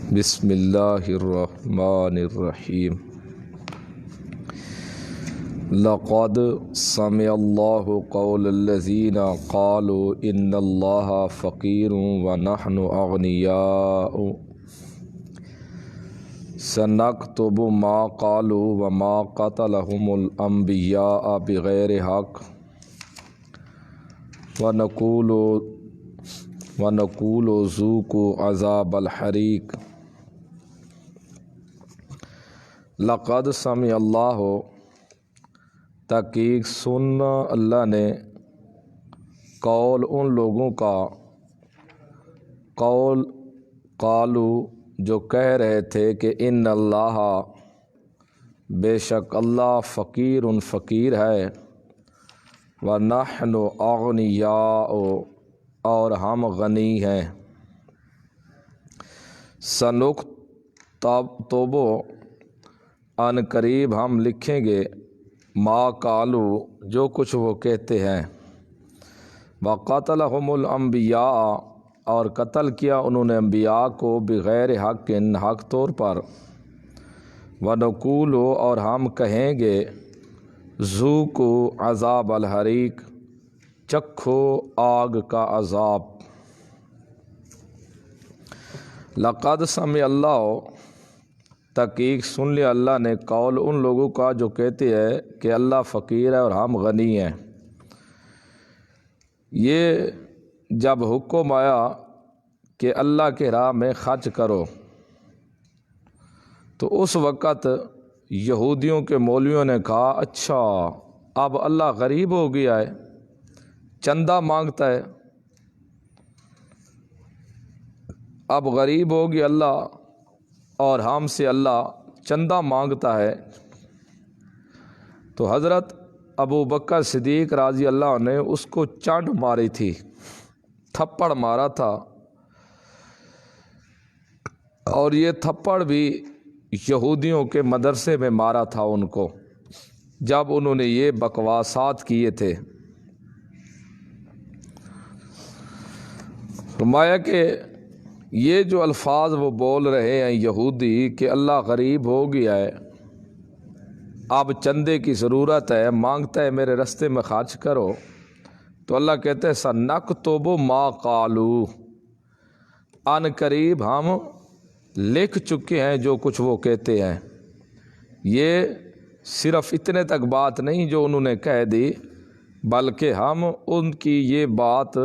بسم اللہ الرحمن الرحیم۔ لقد سمع اللہ قول الذین قالوا ان اللہ فقیر ونحن اغنیاء سنکتب ما قالوا وما قتلهم الانبیاء بغیر حق ونقول ذوقوا عذاب الحریق۔ لقد سمع اللہ، تحقیق سن اللہ نے، قول ان لوگوں کا، قول قالو جو کہہ رہے تھے کہ ان اللہ بے شک اللہ فقیر فقیر ہے، ونحن اغنیاء اور ہم غنی ہیں، سنکتب ان قریب ہم لکھیں گے، ما قالو جو کچھ وہ کہتے ہیں، وقتلہم الانبیاء اور قتل کیا انہوں نے انبیاء کو، بغیر حق حق طور پر، ونقول اور ہم کہیں گے، ذوقوا عذاب الحریق چکھو آگ کا عذاب۔ لقد سمع اللہ، تحقیق سن لیا اللہ نے، قول ان لوگوں کا جو کہتے ہیں کہ اللہ فقیر ہے اور ہم غنی ہیں۔ یہ جب حکم آیا کہ اللہ کے راہ میں خرچ کرو، تو اس وقت یہودیوں کے مولویوں نے کہا اچھا اب اللہ غریب ہو گیا ہے، چندہ مانگتا ہے، اب غریب ہو گیا اللہ اور ہم سے اللہ چندہ مانگتا ہے۔ تو حضرت ابو بکر صدیق رضی اللہ عنہ نے اس کو چانٹ ماری تھی، تھپڑ مارا تھا، اور یہ تھپڑ بھی یہودیوں کے مدرسے میں مارا تھا ان کو، جب انہوں نے یہ بکواسات کیے تھے۔ فرمایا کہ یہ جو الفاظ وہ بول رہے ہیں یہودی کہ اللہ غریب ہو گیا ہے، اب چندے کی ضرورت ہے، مانگتا ہے میرے رستے میں خرچ کرو، تو اللہ کہتے ہیں سنکتب ما قالو، ان قریب ہم لکھ چکے ہیں جو کچھ وہ کہتے ہیں۔ یہ صرف اتنے تک بات نہیں جو انہوں نے کہہ دی، بلکہ ہم ان کی یہ بات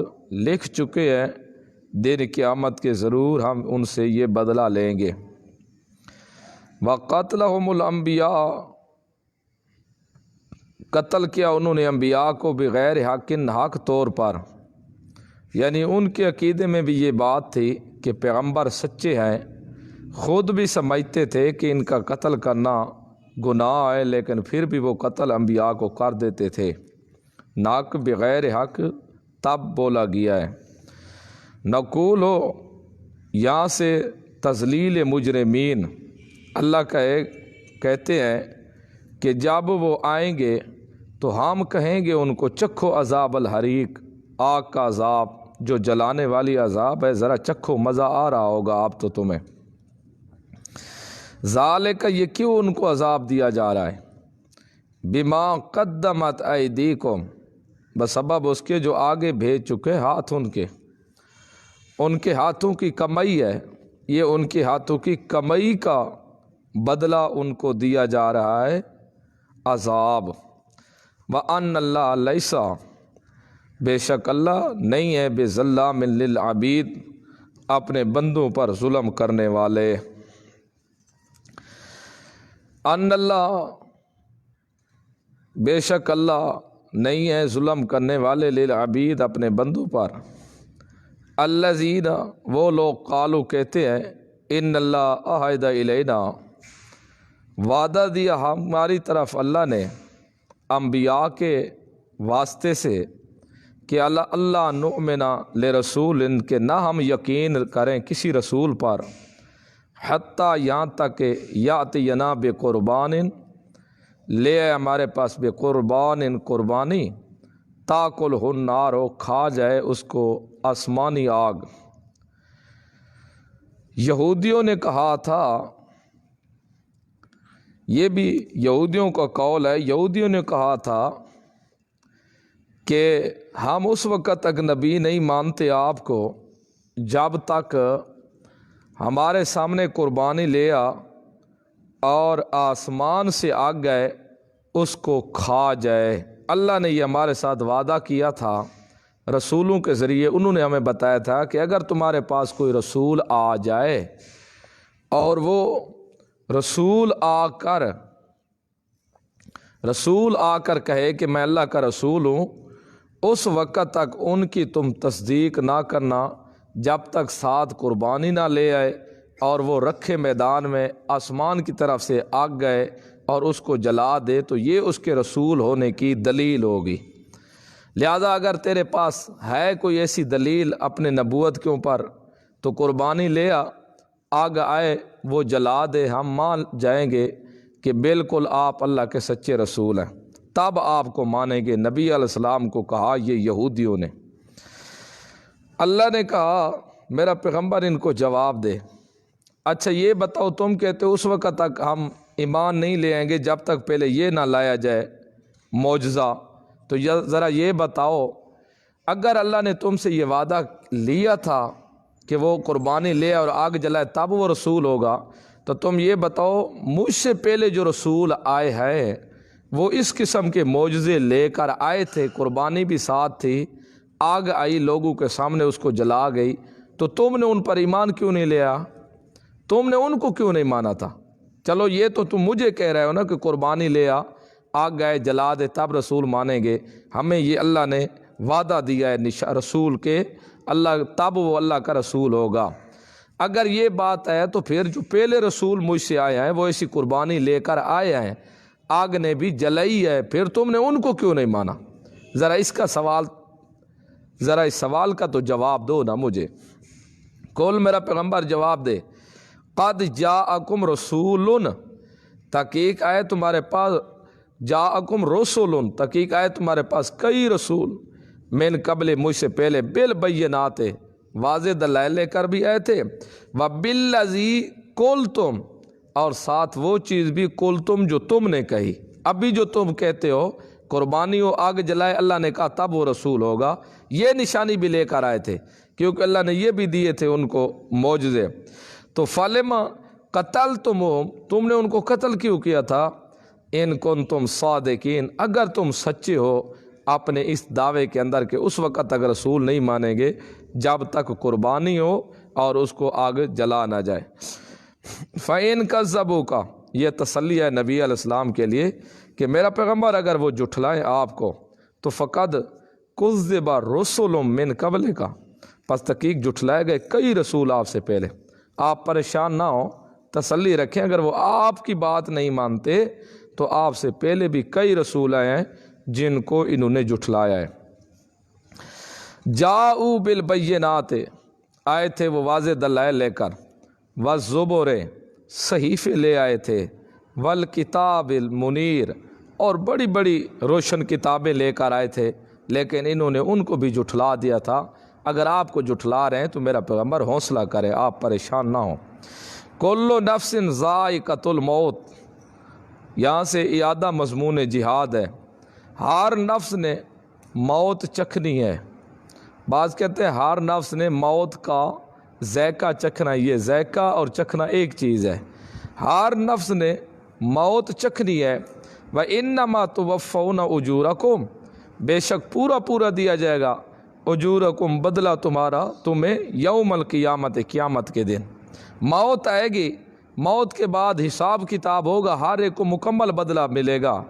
لکھ چکے ہیں، دن قیامت کے ضرور ہم ان سے یہ بدلہ لیں گے۔ وقتلہم الانبیاء، قتل کیا انہوں نے انبیاء کو، بغیر حق حق طور پر، یعنی ان کے عقیدے میں بھی یہ بات تھی کہ پیغمبر سچے ہیں، خود بھی سمجھتے تھے کہ ان کا قتل کرنا گناہ ہے، لیکن پھر بھی وہ قتل انبیاء کو کر دیتے تھے، نہ کہ بغیر حق تب بولا گیا ہے۔ نقول ہو، یہاں سے تذلیل مجرمین، اللہ کہتے ہیں کہ جب وہ آئیں گے تو ہم کہیں گے ان کو چکھو عذاب الحریق، آگ کا عذاب جو جلانے والی عذاب ہے، ذرا چکھو، مزہ آ رہا ہوگا اب تو تمہیں۔ ذالک، یہ کیوں ان کو عذاب دیا جا رہا ہے، بما قدمت ایدیکم، بسبب اس کے جو آگے بھیج چکے ہاتھ ان کے ہاتھوں کی کمائی ہے، یہ ان کے ہاتھوں کی کمائی کا بدلہ ان کو دیا جا رہا ہے عذاب۔ وَأَنَّ اللَّهَ لَيْسَ، بے شک اللہ نہیں ہے، بِظَلَّامٍ لِّلْعَبِيدِ، اپنے بندوں پر ظلم کرنے والے۔ ان اللہ، بے شک اللہ نہیں ہے ظلم کرنے والے، للعبید اپنے بندوں پر، الذین وہ لوگ، قالو کہتے ہیں، ان اللہ عہد الینا، وعدہ دیا ہماری طرف اللہ نے انبیاء کے واسطے سے، کہ اللہ نؤمن لرسول، ان کے نہ ہم یقین کریں کسی رسول پر، حتیٰ یہاں تک کہ یاتینا بقربان، لے آئے ہمارے پاس بقربان قربانی، تاکل النار، کھا جائے اس کو آسمانی آگ، یہودیوں نے کہا تھا، یہ بھی یہودیوں کا قول ہے، یہودیوں نے کہا تھا کہ ہم اس وقت تک نبی نہیں مانتے آپ کو جب تک ہمارے سامنے قربانی لے آ اور آسمان سے آ گئے اس کو کھا جائے۔ اللہ نے یہ ہمارے ساتھ وعدہ کیا تھا، رسولوں کے ذریعے انہوں نے ہمیں بتایا تھا کہ اگر تمہارے پاس کوئی رسول آ جائے اور وہ رسول آ کر کہے کہ میں اللہ کا رسول ہوں، اس وقت تک ان کی تم تصدیق نہ کرنا جب تک ساتھ قربانی نہ لے آئے اور وہ رکھے میدان میں آسمان کی طرف سے آگ گئے اور اس کو جلا دے، تو یہ اس کے رسول ہونے کی دلیل ہوگی۔ لہذا اگر تیرے پاس ہے کوئی ایسی دلیل اپنے نبوت کے اوپر تو قربانی لے آگ آئے وہ جلا دے، ہم مان جائیں گے کہ بالکل آپ اللہ کے سچے رسول ہیں، تب آپ کو مانیں گے۔ نبی علیہ السلام کو کہا یہ یہودیوں نے۔ اللہ نے کہا میرا پیغمبر ان کو جواب دے، اچھا یہ بتاؤ، تم کہتے ہو اس وقت تک ہم ایمان نہیں لے آئیں گے جب تک پہلے یہ نہ لایا جائے معجزہ، تو ذرا یہ بتاؤ اگر اللہ نے تم سے یہ وعدہ لیا تھا کہ وہ قربانی لے اور آگ جلائے تب وہ رسول ہوگا، تو تم یہ بتاؤ مجھ سے پہلے جو رسول آئے ہیں وہ اس قسم کے معجزے لے کر آئے تھے، قربانی بھی ساتھ تھی، آگ آئی لوگوں کے سامنے اس کو جلا گئی، تو تم نے ان پر ایمان کیوں نہیں لیا؟ تم نے ان کو کیوں نہیں مانا تھا؟ چلو یہ تو تم مجھے کہہ رہے ہو نا کہ قربانی لے آگ گئے جلا دے تب رسول مانیں گے، ہمیں یہ اللہ نے وعدہ دیا ہے رسول کے، اللہ تب وہ اللہ کا رسول ہوگا۔ اگر یہ بات ہے تو پھر جو پہلے رسول مجھ سے آئے ہیں وہ ایسی قربانی لے کر آئے ہیں، آگ نے بھی جلائی ہے، پھر تم نے ان کو کیوں نہیں مانا؟ ذرا اس سوال کا تو جواب دو نا مجھے۔ کل میرا پیغمبر جواب دے، قد جاءکم رسول، تحقیق آئے تمہارے پاس، جاءکم رسول، تحقیق آئے تمہارے پاس کئی رسول، من قبل مجھ سے پہلے، بالبینات، واضح دلائل لے کر بھی آئے تھے، وبالذی قلتم، اور ساتھ وہ چیز بھی قلتم جو تم نے کہی، ابھی جو تم کہتے ہو قربانی ہو آگ جلائے، اللہ نے کہا تب وہ رسول ہوگا، یہ نشانی بھی لے کر آئے تھے کیونکہ اللہ نے یہ بھی دیے تھے ان کو معجزے۔ تو فلما قتلتموہم، تم نے ان کو قتل کیوں کیا تھا؟ ان کنتم صادقین، اگر تم سچے ہو اپنے اس دعوے کے اندر کہ اس وقت تک رسول نہیں مانیں گے جب تک قربانی ہو اور اس کو آگ جلا نہ جائے۔ فَإِن كَذَّبُوكَ، یہ تسلی ہے نبی علیہ السلام کے لیے کہ میرا پیغمبر اگر وہ جھٹلائیں آپ کو تو فقد كُذِّبَ رُسُلٌ مِّن قَبْلِكَ، پس تحقیق جھٹلائے گئے کئی رسول آپ سے پہلے۔ آپ پریشان نہ ہو، تسلی رکھیں، اگر وہ آپ کی بات نہیں مانتے تو آپ سے پہلے بھی کئی رسول آئے ہیں جن کو انہوں نے جھٹلایا ہے۔ جاؤ بالبینات، آئے تھے وہ واضح دلائل لے کر، والزبر، صحیفے لے آئے تھے، والکتاب المنیر، اور بڑی بڑی روشن کتابیں لے کر آئے تھے، لیکن انہوں نے ان کو بھی جھٹلا دیا تھا۔ اگر آپ کو جھٹلا رہے ہیں تو میرا پیغمبر حوصلہ کرے، آپ پریشان نہ ہوں۔ کل نفس ذائقۃ الموت، یہاں سے اعادہ مضمون جہاد ہے، ہر نفس نے موت چکھنی ہے۔ بعض کہتے ہیں ہر نفس نے موت کا ذائقہ چکھنا، یہ ذائقہ اور چکھنا ایک چیز ہے، ہر نفس نے موت چکھنی ہے۔ وَإِنَّمَا تُوَفَّوْنَ أُجُورَكُمْ، بے شک پورا دیا جائے گا، اجورکم، بدلہ تمہارا، تمہیں یوم القیامت، قیامت کے دن موت آئے گی، موت کے بعد حساب کتاب ہوگا، ہر ایک کو مکمل بدلہ ملے گا۔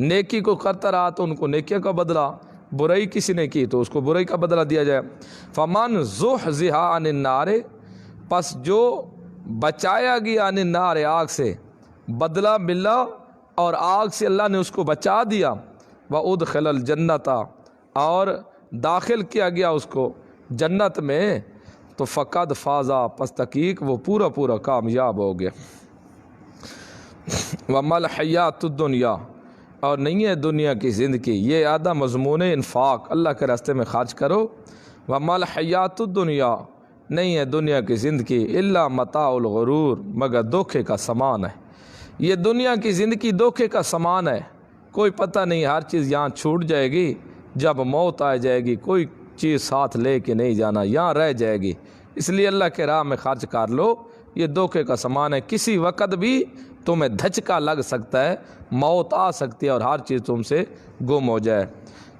نیکی کو کرتا رہا تو ان کو نیکی کا بدلہ، برائی کسی نے کی تو اس کو برائی کا بدلہ دیا جائے۔ فمن زحزح عن النار، پس جو بچایا گیا عن النار، آگ سے، بدلہ ملا اور آگ سے اللہ نے اس کو بچا دیا۔ وادخل الجنت، اور داخل کیا گیا اس کو جنت میں، تو فقد فازا، پس تحقیق وہ پورا کامیاب ہو گیا۔ وما الحیات الدنیا، اور نہیں ہے دنیا کی زندگی، یہ آدھا مضمون انفاق، اللہ کے راستے میں خرچ کرو۔ وما الحیات الدنیا، نہیں ہے دنیا کی زندگی الا متاع الغرور مگر دھوکے کا سامان ہے۔ یہ دنیا کی زندگی دھوکے کا سامان ہے، کوئی پتہ نہیں، ہر چیز یہاں چھوٹ جائے گی، جب موت آ جائے گی کوئی چیز ساتھ لے کے نہیں جانا، یہاں رہ جائے گی، اس لیے اللہ کے راہ میں خرچ کر لو، یہ دھوکے کا سامان ہے، کسی وقت بھی تمہیں دھچکا لگ سکتا ہے، موت آ سکتی ہے اور ہر چیز تم سے گم ہو جائے۔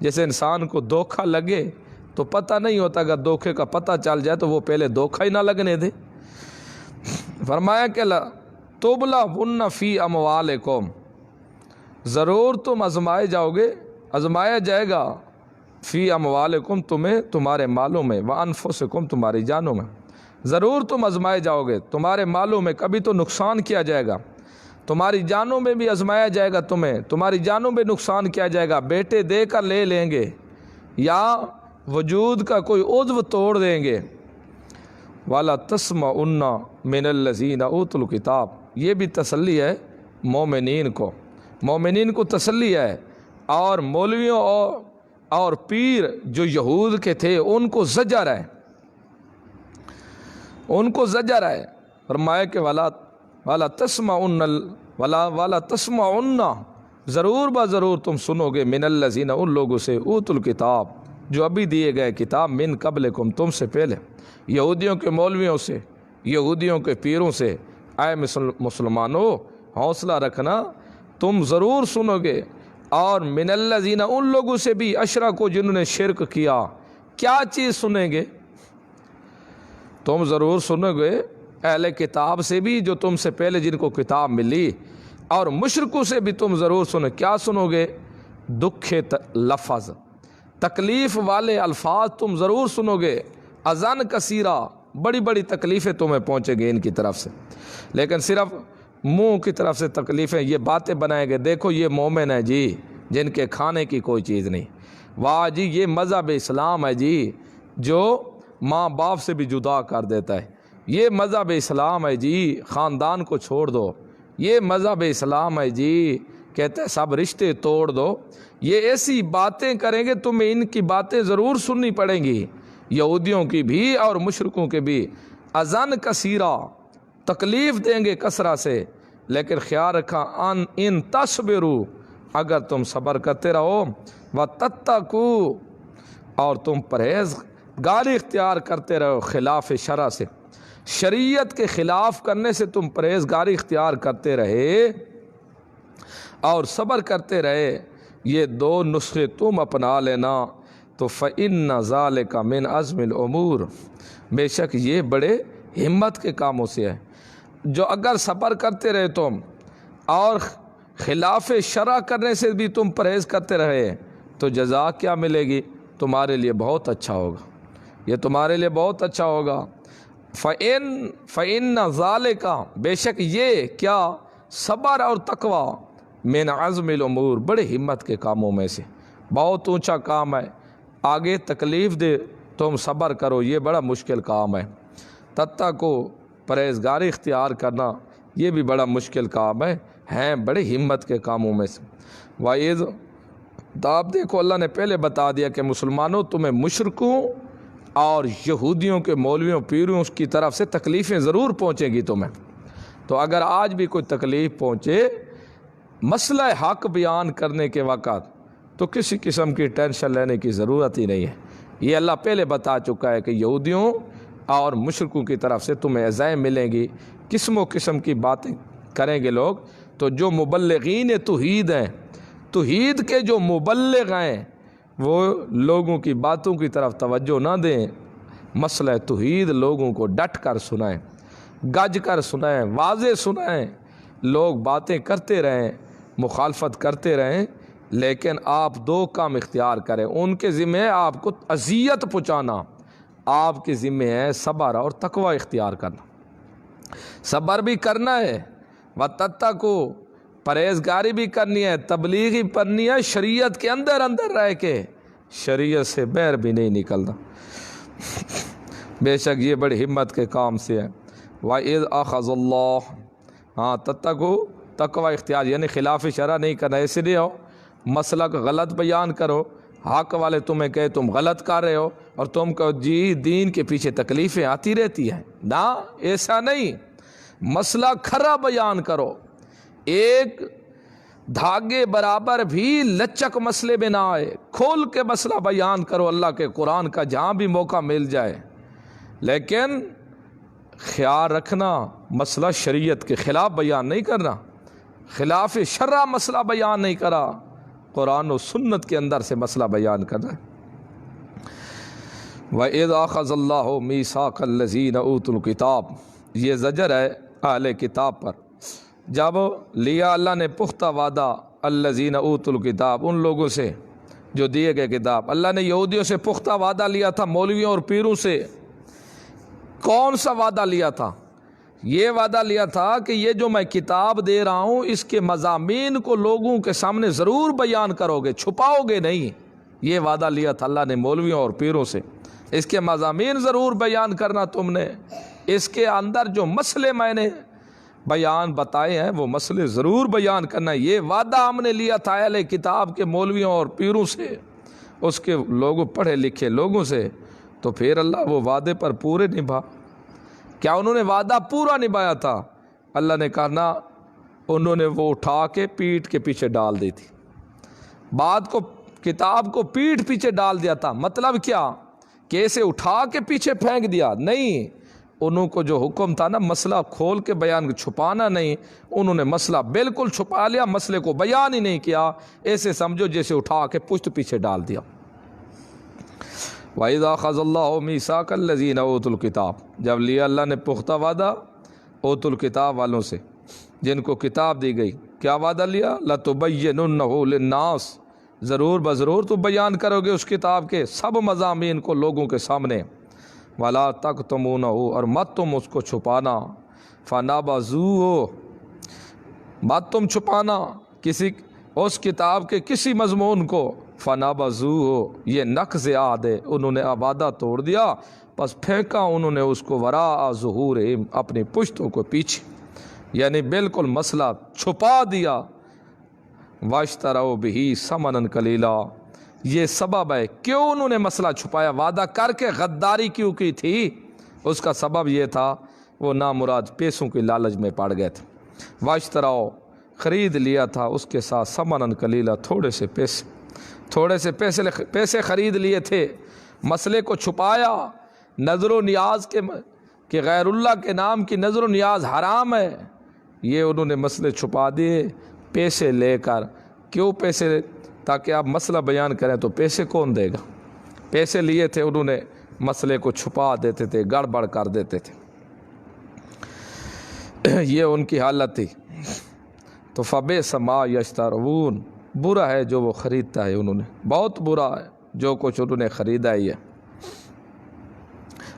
جیسے انسان کو دھوکہ لگے تو پتہ نہیں ہوتا، اگر دھوکے کا پتہ چل جائے تو وہ پہلے دھوکہ ہی نہ لگنے دے۔ فرمایا کہ تبلون فی اموالکم، ضرور تم آزمائے جاؤ گے، آزمایا جائے گا، فی اموالکم تمہیں تمہارے مالوں میں، وانفسکم تمہاری جانوں میں، ضرور تم آزمائے جاؤ گے، تمہارے مالوں میں کبھی تو نقصان کیا جائے گا، تمہاری جانوں میں بھی آزمایا جائے گا، تمہیں تمہاری جانوں میں نقصان کیا جائے گا، بیٹے دے کر لے لیں گے یا وجود کا کوئی عضو توڑ دیں گے۔ والا تسمعن من الذین اوتوا الکتاب، یہ بھی تسلی ہے مومنین کو تسلی ہے، اور مولویوں اور پیر جو یہود کے تھے ان کو زجر ہے، فرمایا کہ والا تسمعن ضرور ضرور تم سنو گے، من الذین ان لوگوں سے، اوتوا الکتاب جو ابھی دیے گئے کتاب، من قبلکم تم سے پہلے، یہودیوں کے مولویوں سے، یہودیوں کے پیروں سے۔ اے مسلمانوں حوصلہ رکھنا، تم ضرور سنو گے، اور من الذین ان لوگوں سے بھی، اشرکوا جنہوں نے شرک کیا، کیا چیز سنیں گے؟ تم ضرور سنو گے اہل کتاب سے بھی جو تم سے پہلے جن کو کتاب ملی، اور مشرکوں سے بھی تم ضرور سنو، کیا سنو گے؟ دکھ لفظ، تکلیف والے الفاظ تم ضرور سنو گے، اذن کثیرہ، بڑی بڑی تکلیفیں تمہیں پہنچے گی ان کی طرف سے، لیکن صرف منہ کی طرف سے تکلیفیں، یہ باتیں بنائے گے، دیکھو یہ مومن ہے جی جن کے کھانے کی کوئی چیز نہیں، واہ جی یہ مذہب اسلام ہے جی جو ماں باپ سے بھی جدا کر دیتا ہے، یہ مذہب اسلام ہے جی خاندان کو چھوڑ دو، یہ مذہب اسلام ہے جی کہتے ہیں سب رشتے توڑ دو، یہ ایسی باتیں کریں گے، تمہیں ان کی باتیں ضرور سننی پڑیں گی، یہودیوں کی بھی اور مشرکوں کے بھی، اذن کثیرہ، تکلیف دیں گے کثرت سے، لیکن خیال رکھا ان تصبروا، اگر تم صبر کرتے رہو، وتتقوا، اور تم پرہیزگاری اختیار کرتے رہو، خلاف شرع سے، شریعت کے خلاف کرنے سے تم پرہیزگاری اختیار کرتے رہے اور صبر کرتے رہے، یہ دو نسخے تم اپنا لینا، تو فإن ذلک من عزم الامور، بے شک یہ بڑے ہمت کے کاموں سے ہے، جو اگر صبر کرتے رہے تم اور خلاف شرع کرنے سے بھی تم پرہیز کرتے رہے، تو جزا کیا ملے گی؟ تمہارے لیے بہت اچھا ہوگا، یہ تمہارے لیے بہت اچھا ہوگا۔ فإن ذلک، بے شک یہ کیا، صبر اور تقوی، من عزم الامور، بڑے ہمت کے کاموں میں سے، بہت اونچا کام ہے، آگے تکلیف دے تم صبر کرو، یہ بڑا مشکل کام ہے، تتقوا، پرہیزگاری اختیار کرنا، یہ بھی بڑا مشکل کام ہے، ہیں بڑے ہمت کے کاموں میں سے۔ وَإِذْ، تو آپ دیکھو اللہ نے پہلے بتا دیا کہ مسلمانوں تمہیں مشرکوں اور یہودیوں کے مولویوں پیروں کی طرف سے تکلیفیں ضرور پہنچیں گی تمہیں، تو اگر آج بھی کوئی تکلیف پہنچے مسئلہ حق بیان کرنے کے وقت، تو کسی قسم کی ٹینشن لینے کی ضرورت ہی نہیں ہے، یہ اللہ پہلے بتا چکا ہے کہ یہودیوں اور مشرکوں کی طرف سے تمہیں ایذائیں ملیں گی، قسم و قسم کی باتیں کریں گے لوگ، تو جو مبلغین توحید ہیں، توحید کے جو مبلغ ہیں، وہ لوگوں کی باتوں کی طرف توجہ نہ دیں، مسئلہ توحید لوگوں کو ڈٹ کر سنائیں، گج کر سنائیں، واضح سنائیں، لوگ باتیں کرتے رہیں، مخالفت کرتے رہیں، لیکن آپ دو کام اختیار کریں، ان کے ذمہ ہے آپ کو اذیت پہنچانا، آپ کے ذمہ ہے صبر اور تقوی اختیار کرنا، صبر بھی کرنا ہے، وتتقوا، پرہیزگاری بھی کرنی ہے، تبلیغی پڑھنی ہے، شریعت کے اندر رہ کے، شریعت سے باہر بھی نہیں نکلنا، بے شک یہ بڑی ہمت کے کام سے ہے۔ وَإِذْ أَخَذَ اللَّهُ، ہاں تتقوا، تقوی اختیار، یعنی خلاف شرع نہیں کرنا، اس لیے ہو مسلک غلط بیان کرو، حق والے تمہیں کہے تم غلط کر رہے ہو اور تم کہو جی دین کے پیچھے تکلیفیں آتی رہتی ہیں، نہ ایسا نہیں، مسئلہ کھرا بیان کرو، ایک دھاگے برابر بھی لچک مسئلے میں نہ آئے، کھول کے مسئلہ بیان کرو اللہ کے قرآن کا جہاں بھی موقع مل جائے، لیکن خیال رکھنا مسئلہ شریعت کے خلاف بیان نہیں کرنا، خلاف شرع مسئلہ بیان نہیں کرا، قرآن و سنت کے اندر سے مسئلہ بیان کرنا۔ وَإِذْ أَخَذَ اللَّهُ مِيثَاقَ الَّذِينَ أُوتُوا الْكِتَابَ، یہ زجر ہے اہل کتاب پر، جب لیا اللہ نے پختہ وعدہ الذین اوتوا الکتاب، ان لوگوں سے جو دیے گئے کتاب، اللہ نے یہودیوں سے پختہ وعدہ لیا تھا، مولویوں اور پیروں سے۔ کون سا وعدہ لیا تھا؟ یہ وعدہ لیا تھا کہ یہ جو میں کتاب دے رہا ہوں اس کے مضامین کو لوگوں کے سامنے ضرور بیان کرو گے، چھپاؤ گے نہیں، یہ وعدہ لیا تھا اللہ نے مولویوں اور پیروں سے، اس کے مضامین ضرور بیان کرنا تم نے، اس کے اندر جو مسئلے میں نے بیان بتائے ہیں وہ مسئلے ضرور بیان کرنا، یہ وعدہ ہم نے لیا تھا اہل کتاب کے مولویوں اور پیروں سے، اس کے لوگوں پڑھے لکھے لوگوں سے۔ تو پھر اللہ وہ وعدے پر پورے نبھا، کیا انہوں نے وعدہ پورا نبھایا تھا؟ اللہ نے کہا نہ، انہوں نے وہ اٹھا کے پیٹھ کے پیچھے ڈال دی تھی، بات کو کتاب کو پیٹھ پیچھے ڈال دیا تھا۔ مطلب کیا کہ اسے اٹھا کے پیچھے پھینک دیا؟ نہیں، انہوں کو جو حکم تھا نا مسئلہ کھول کے بیان، چھپانا نہیں، انہوں نے مسئلہ بالکل چھپا لیا، مسئلے کو بیان ہی نہیں کیا، ایسے سمجھو جیسے اٹھا کے پشت پیچھے ڈال دیا۔ وَإِذَا أَخَذَ اللَّهُ مِيثَاقَ الَّذِينَ أُوتُوا الْكِتَابَ، جب لیا اللہ نے پختہ وعدہ اوتوا الکتاب والوں سے جن کو کتاب دی گئی، کیا وعدہ لیا؟ لَتُبَيِّنُنَّهُ لِلنَّاسِ، ضرور بضرور تو بیان کرو گے اس کتاب کے سب مضامین کو لوگوں کے سامنے، وَلَا تَكْتُمُونَهُ، اور مت تم اس کو چھپانا، فَنَبَذُوهُ، مت تم چھپانا کسی اس کتاب کے کسی مضمون کو، فَنَبَذُوهُ، یہ نقض عہد ہے، انہوں نے وعدہ توڑ دیا، پس پھینکا انہوں نے اس کو وراء ظہورہم، اپنی پشتوں کو پیچھے، یعنی بالکل مسئلہ چھپا دیا۔ وَاشْتَرَوْا بِهِ ثَمَنًا قَلِيلًا، یہ سبب ہے کیوں انہوں نے مسئلہ چھپایا، وعدہ کر کے غداری کیوں کی تھی؟ اس کا سبب یہ تھا وہ نامراد پیسوں کے لالچ میں پڑ گئے تھے۔ واشتراؤ، خرید لیا تھا اس کے ساتھ ثمنًا قلیلا، تھوڑے سے پیسے خرید لیے تھے، مسئلے کو چھپایا، نظر و نیاز کہ غیر اللہ کے نام کی نظر و نیاز حرام ہے، یہ انہوں نے مسئلے چھپا دیے پیسے لے کر۔ کیوں پیسے؟ تاکہ آپ مسئلہ بیان کریں تو پیسے کون دے گا؟ پیسے لیے تھے انہوں نے، مسئلے کو چھپا دیتے تھے، گڑبڑ کر دیتے تھے، یہ ان کی حالت تھی۔ تو فَبِئْسَ مَا يَشْتَرُونَ، برا ہے جو وہ خریدتا ہے، انہوں نے بہت برا ہے جو کچھ انہوں نے خریدا ہی ہے۔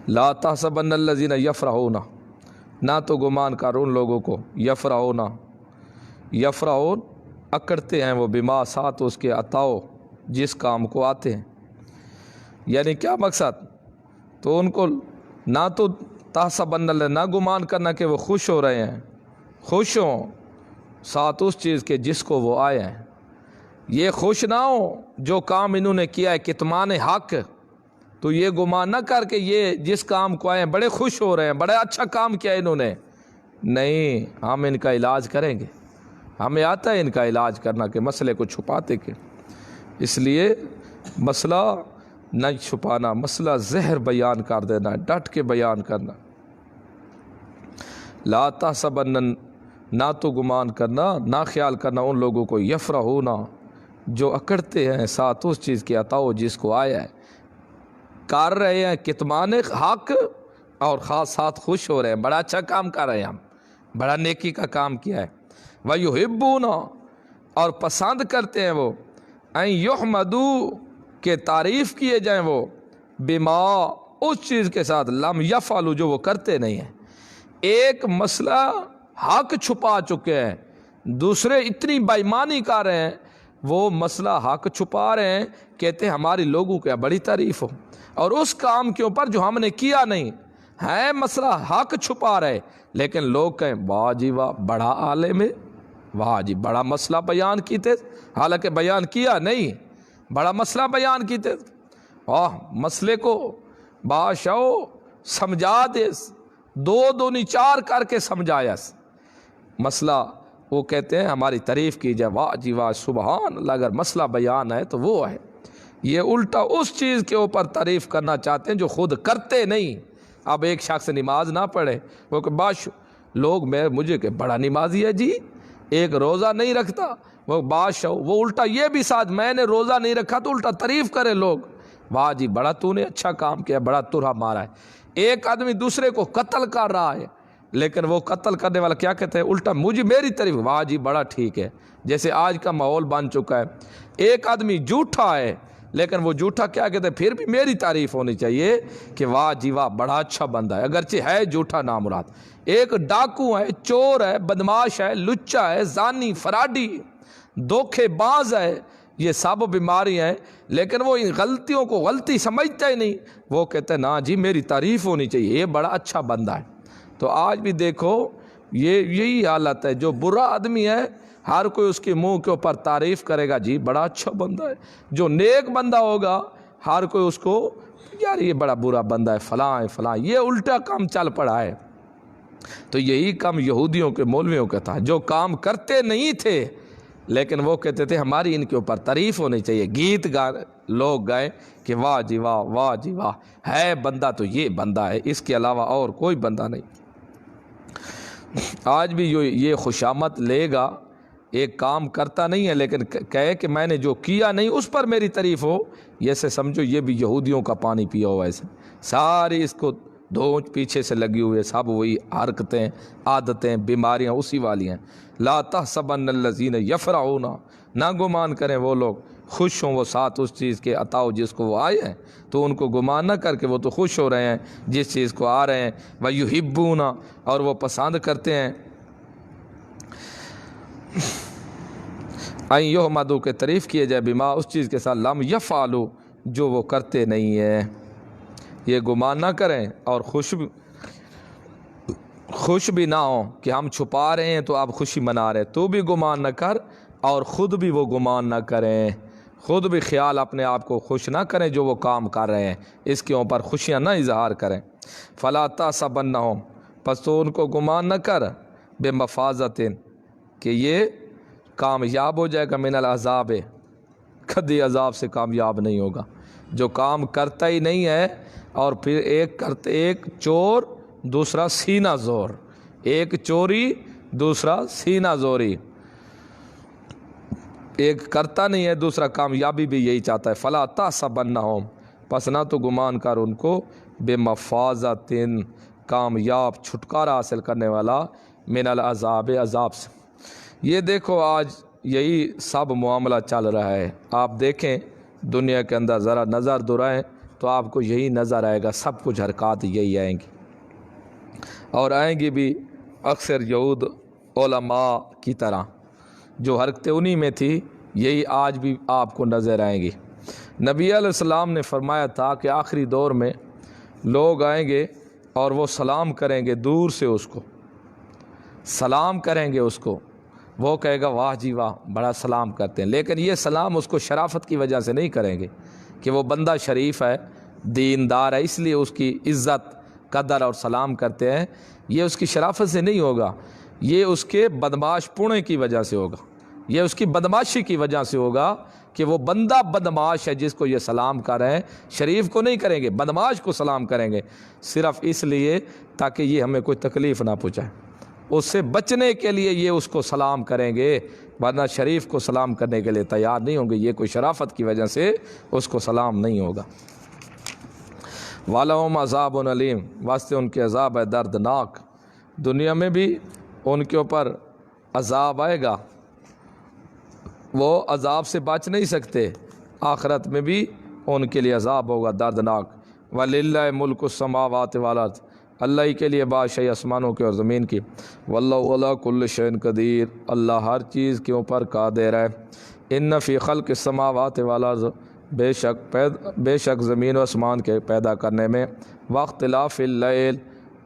لَا تَحْسَبَنَّ الَّذِينَ يَفْرَحُونَ، نہ تو گمان کر ان لوگوں کو، یفرحون اکڑتے ہیں وہ، بما ساتھ اس کے عطاؤ، جس کام کو آتے ہیں، یعنی کیا مقصد؟ تو ان کو نہ تو تحسبن اللہ، نہ گمان کرنا کہ وہ خوش ہو رہے ہیں، خوش ہوں ساتھ اس چیز کے جس کو وہ آئے ہیں، یہ خوش نہ ہو جو کام انہوں نے کیا ہے کتمان حق، تو یہ گمان نہ کر کہ یہ جس کام کو آئے ہیں بڑے خوش ہو رہے ہیں، بڑا اچھا کام کیا انہوں نے، نہیں، ہم ان کا علاج کریں گے، ہمیں آتا ہے ان کا علاج کرنا کہ مسئلے کو چھپاتے کہ، اس لیے مسئلہ نہ چھپانا، مسئلہ زہر بیان کر دینا، ڈٹ کے بیان کرنا۔ لا تحسبن، نہ تو گمان کرنا، نہ خیال کرنا ان لوگوں کو، یفرحون، جو اکڑتے ہیں ساتھ اس چیز کے عطاؤ جس کو آیا ہے، کر رہے ہیں کتمان حق اور خاص ساتھ خوش ہو رہے ہیں، بڑا اچھا کام کر رہے ہیں ہم، بڑا نیکی کا کام کیا ہے۔ وَيُحِبُّونَ، اور پسند کرتے ہیں وہ، اَن يُحْمَدُوا، کہ تعریف کیے جائیں وہ، بما، اس چیز کے ساتھ، لم یفعلوا، جو وہ کرتے نہیں ہیں۔ ایک مسئلہ حق چھپا چکے ہیں، دوسرے اتنی بےایمانی کر رہے ہیں، وہ مسئلہ حق چھپا رہے ہیں، کہتے ہیں ہماری لوگوں کے بڑی تعریف ہو، اور اس کام کے اوپر جو ہم نے کیا نہیں ہے، مسئلہ حق چھپا رہے، لیکن لوگ کہیں واہ جی واہ بڑا عالم ہے، واہ جی بڑا مسئلہ بیان کیتے، حالانکہ بیان کیا نہیں، بڑا مسئلہ بیان کیتے مسئلے کو بادشاہ سمجھا دے، دو دونی چار کر کے سمجھایا مسئلہ۔ وہ کہتے ہیں ہماری تعریف کی جائے، واہ جی واہ سبحان اللہ، اگر مسئلہ بیان ہے تو وہ ہے۔ یہ الٹا اس چیز کے اوپر تعریف کرنا چاہتے ہیں جو خود کرتے نہیں۔ اب ایک شخص نماز نہ پڑھے، وہ کہ لوگ مجھے کہ بڑا نمازی ہے جی، ایک روزہ نہیں رکھتا، وہ بادشاہ، وہ الٹا یہ بھی ساتھ میں نے روزہ نہیں رکھا تو الٹا تعریف کرے لوگ، واہ جی بڑا تو نے اچھا کام کیا، بڑا ترہا مارا ہے۔ ایک آدمی دوسرے کو قتل کر رہا ہے، لیکن وہ قتل کرنے والا کیا کہتے ہیں؟ الٹا میری تعریف، واہ جی بڑا ٹھیک ہے۔ جیسے آج کا ماحول بن چکا ہے، ایک آدمی جھوٹا ہے لیکن وہ جھوٹا کیا کہتے ہیں؟ پھر بھی میری تعریف ہونی چاہیے کہ واہ جی واہ بڑا اچھا بندہ ہے، اگرچہ ہے جھوٹا نامراد۔ ایک ڈاکو ہے، چور ہے، بدماش ہے، لچا ہے، زانی، فراڈی، دھوکے باز ہے، یہ سب بیماری ہیں، لیکن وہ ان غلطیوں کو غلطی سمجھتا ہی نہیں، وہ کہتے ہیں نا جی میری تعریف ہونی چاہیے، یہ بڑا اچھا بندہ ہے۔ تو آج بھی دیکھو یہی حالت ہے، جو برا آدمی ہے ہر کوئی اس کے منہ کے اوپر تعریف کرے گا، جی بڑا اچھا بندہ ہے۔ جو نیک بندہ ہوگا ہر کوئی اس کو یار یہ بڑا برا بندہ ہے، فلاں ہے فلاں، یہ الٹا کام چل پڑا ہے۔ تو یہی کام یہودیوں کے مولویوں کا تھا، جو کام کرتے نہیں تھے لیکن وہ کہتے تھے ہماری ان کے اوپر تعریف ہونی چاہیے۔ گیت لوگ گائے کہ واہ جی واہ واہ جی واہ، ہے بندہ تو یہ بندہ ہے، اس کے علاوہ اور کوئی بندہ نہیں۔ آج بھی یہ خوشامد لے گا، ایک کام کرتا نہیں ہے لیکن کہے کہ میں نے جو کیا نہیں اس پر میری تعریف ہو، یہ سے سمجھو یہ بھی یہودیوں کا پانی پیا ہوا ہے۔ ساری اس کو دھونچ پیچھے سے لگی ہوئی ہے، سب وہی حرکتیں، عادتیں، بیماریاں اسی والی ہیں۔ لا تحسبن الذین یفرحون، نہ گمان کریں وہ لوگ خوش ہوں وہ ساتھ اس چیز کے عطاؤ جس کو وہ آئے ہیں، تو ان کو گمان نہ کر کے وہ تو خوش ہو رہے ہیں جس چیز کو آ رہے ہیں۔ وَيُحِبُّونَ، اور وہ پسند کرتے ہیں، ان یحمدوا، کہ تعریف کیے جائے، بما، اس چیز کے ساتھ، لم یفعلوا، جو وہ کرتے نہیں ہیں۔ یہ گمان نہ کریں اور خوش بھی نہ ہوں کہ ہم چھپا رہے ہیں تو آپ خوشی منا رہے، تو بھی گمان نہ کر، اور خود بھی وہ گمان نہ کریں، خود بھی خیال اپنے آپ کو خوش نہ کریں جو وہ کام کر رہے ہیں، اس کے اوپر خوشیاں نہ اظہار کریں۔ فلا تحسبنہم، پس تو ان کو گمان نہ کر، بمفازۃ، کہ یہ کامیاب ہو جائے گا، من العذاب، کبھی عذاب سے کامیاب نہیں ہوگا۔ جو کام کرتا ہی نہیں ہے، اور پھر ایک چور دوسرا سینہ زور، ایک چوری دوسرا سینہ زوری، ایک کرتا نہیں ہے دوسرا کامیابی بھی یہی چاہتا ہے۔ فلا تحسبنہم، پس نہ تو گمان کر ان کو، بمفازۃ، کامیاب چھٹکارا حاصل کرنے والا، من العذاب، عذاب سے۔ یہ دیکھو آج یہی سب معاملہ چل رہا ہے۔ آپ دیکھیں دنیا کے اندر ذرا نظر دورائیں تو آپ کو یہی نظر آئے گا، سب کچھ حرکات یہی آئیں گی، اور آئیں گی بھی اکثر یہود علماء کی طرح، جو حرکتیں انہی میں تھی یہی آج بھی آپ کو نظر آئیں گی۔ نبی علیہ السلام نے فرمایا تھا کہ آخری دور میں لوگ آئیں گے اور وہ سلام کریں گے، دور سے اس کو سلام کریں گے، اس کو وہ کہے گا واہ جی واہ بڑا سلام کرتے ہیں، لیکن یہ سلام اس کو شرافت کی وجہ سے نہیں کریں گے کہ وہ بندہ شریف ہے، دیندار ہے، اس لیے اس کی عزت قدر اور سلام کرتے ہیں، یہ اس کی شرافت سے نہیں ہوگا، یہ اس کے بدماش پونے کی وجہ سے ہوگا، یہ اس کی بدماشی کی وجہ سے ہوگا کہ وہ بندہ بدماش ہے جس کو یہ سلام کر رہے ہیں، شریف کو نہیں کریں گے، بدماش کو سلام کریں گے، صرف اس لیے تاکہ یہ ہمیں کوئی تکلیف نہ پہنچائے، اس سے بچنے کے لیے یہ اس کو سلام کریں گے، ورنہ شریف کو سلام کرنے کے لیے تیار نہیں ہوں گے، یہ کوئی شرافت کی وجہ سے اس کو سلام نہیں ہوگا۔ وَلَهُمْ عَذَابٌ عَلِيمٌ، واسطے ان کے عذاب ہے دردناک، دنیا میں بھی ان کے اوپر عذاب آئے گا، وہ عذاب سے بچ نہیں سکتے، آخرت میں بھی ان کے لیے عذاب ہوگا دردناک۔ وَلِلَّهِ مُلْكُ السَّمَاوَاتِ وَالْأَرْضِ، اللہ ہی کے لیے بادشاہی آسمانوں کے اور زمین کی۔ وَاللَّهُ عَلَىٰ كُلِّ شَيْءٍ قدیر، اللہ ہر چیز کے اوپر قادر ہے۔ إِنَّ فِي خَلْقِ السَّمَاوَاتِ وَالْأَرْضِ، بے شک زمین و آسمان کے پیدا کرنے میں، وَاخْتِلَافِ اللَّيْلِ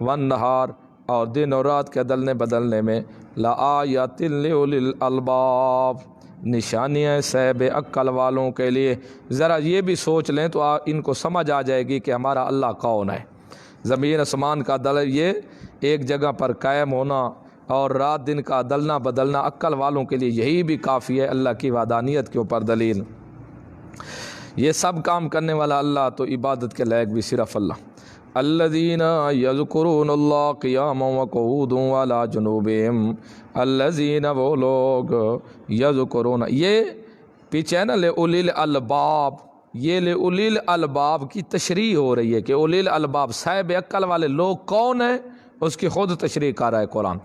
وَالنَّهَارِ، اور دن اور رات کے عدلنے بدلنے میں، لَآیَاتٍ لِأُولِي الْأَلْبَابِ، نشانیاں صاحب عقل والوں کے لیے۔ ذرا یہ بھی سوچ لیں تو ان کو سمجھ آ جائے گی کہ ہمارا اللہ کون ہے۔ زمین آسمان کا دل یہ ایک جگہ پر قائم ہونا اور رات دن کا دلنا بدلنا عقل والوں کے لیے یہی بھی کافی ہے اللہ کی وحدانیت کے اوپر دلیل۔ یہ سب کام کرنے والا اللہ، تو عبادت کے لائق بھی صرف اللہ۔ الذین یذکرون اللہ قیاما وقعودا وعلی جنوبہم، الذین وہ لوگ یذکرون، یہ پیچھے نا لأولی الالباب، یہ لأولی الالباب کی تشریح ہو رہی ہے کہ اولی الالباب صاحب عقل والے لوگ کون ہیں، اس کی خود تشریح کر رہا ہے قرآن۔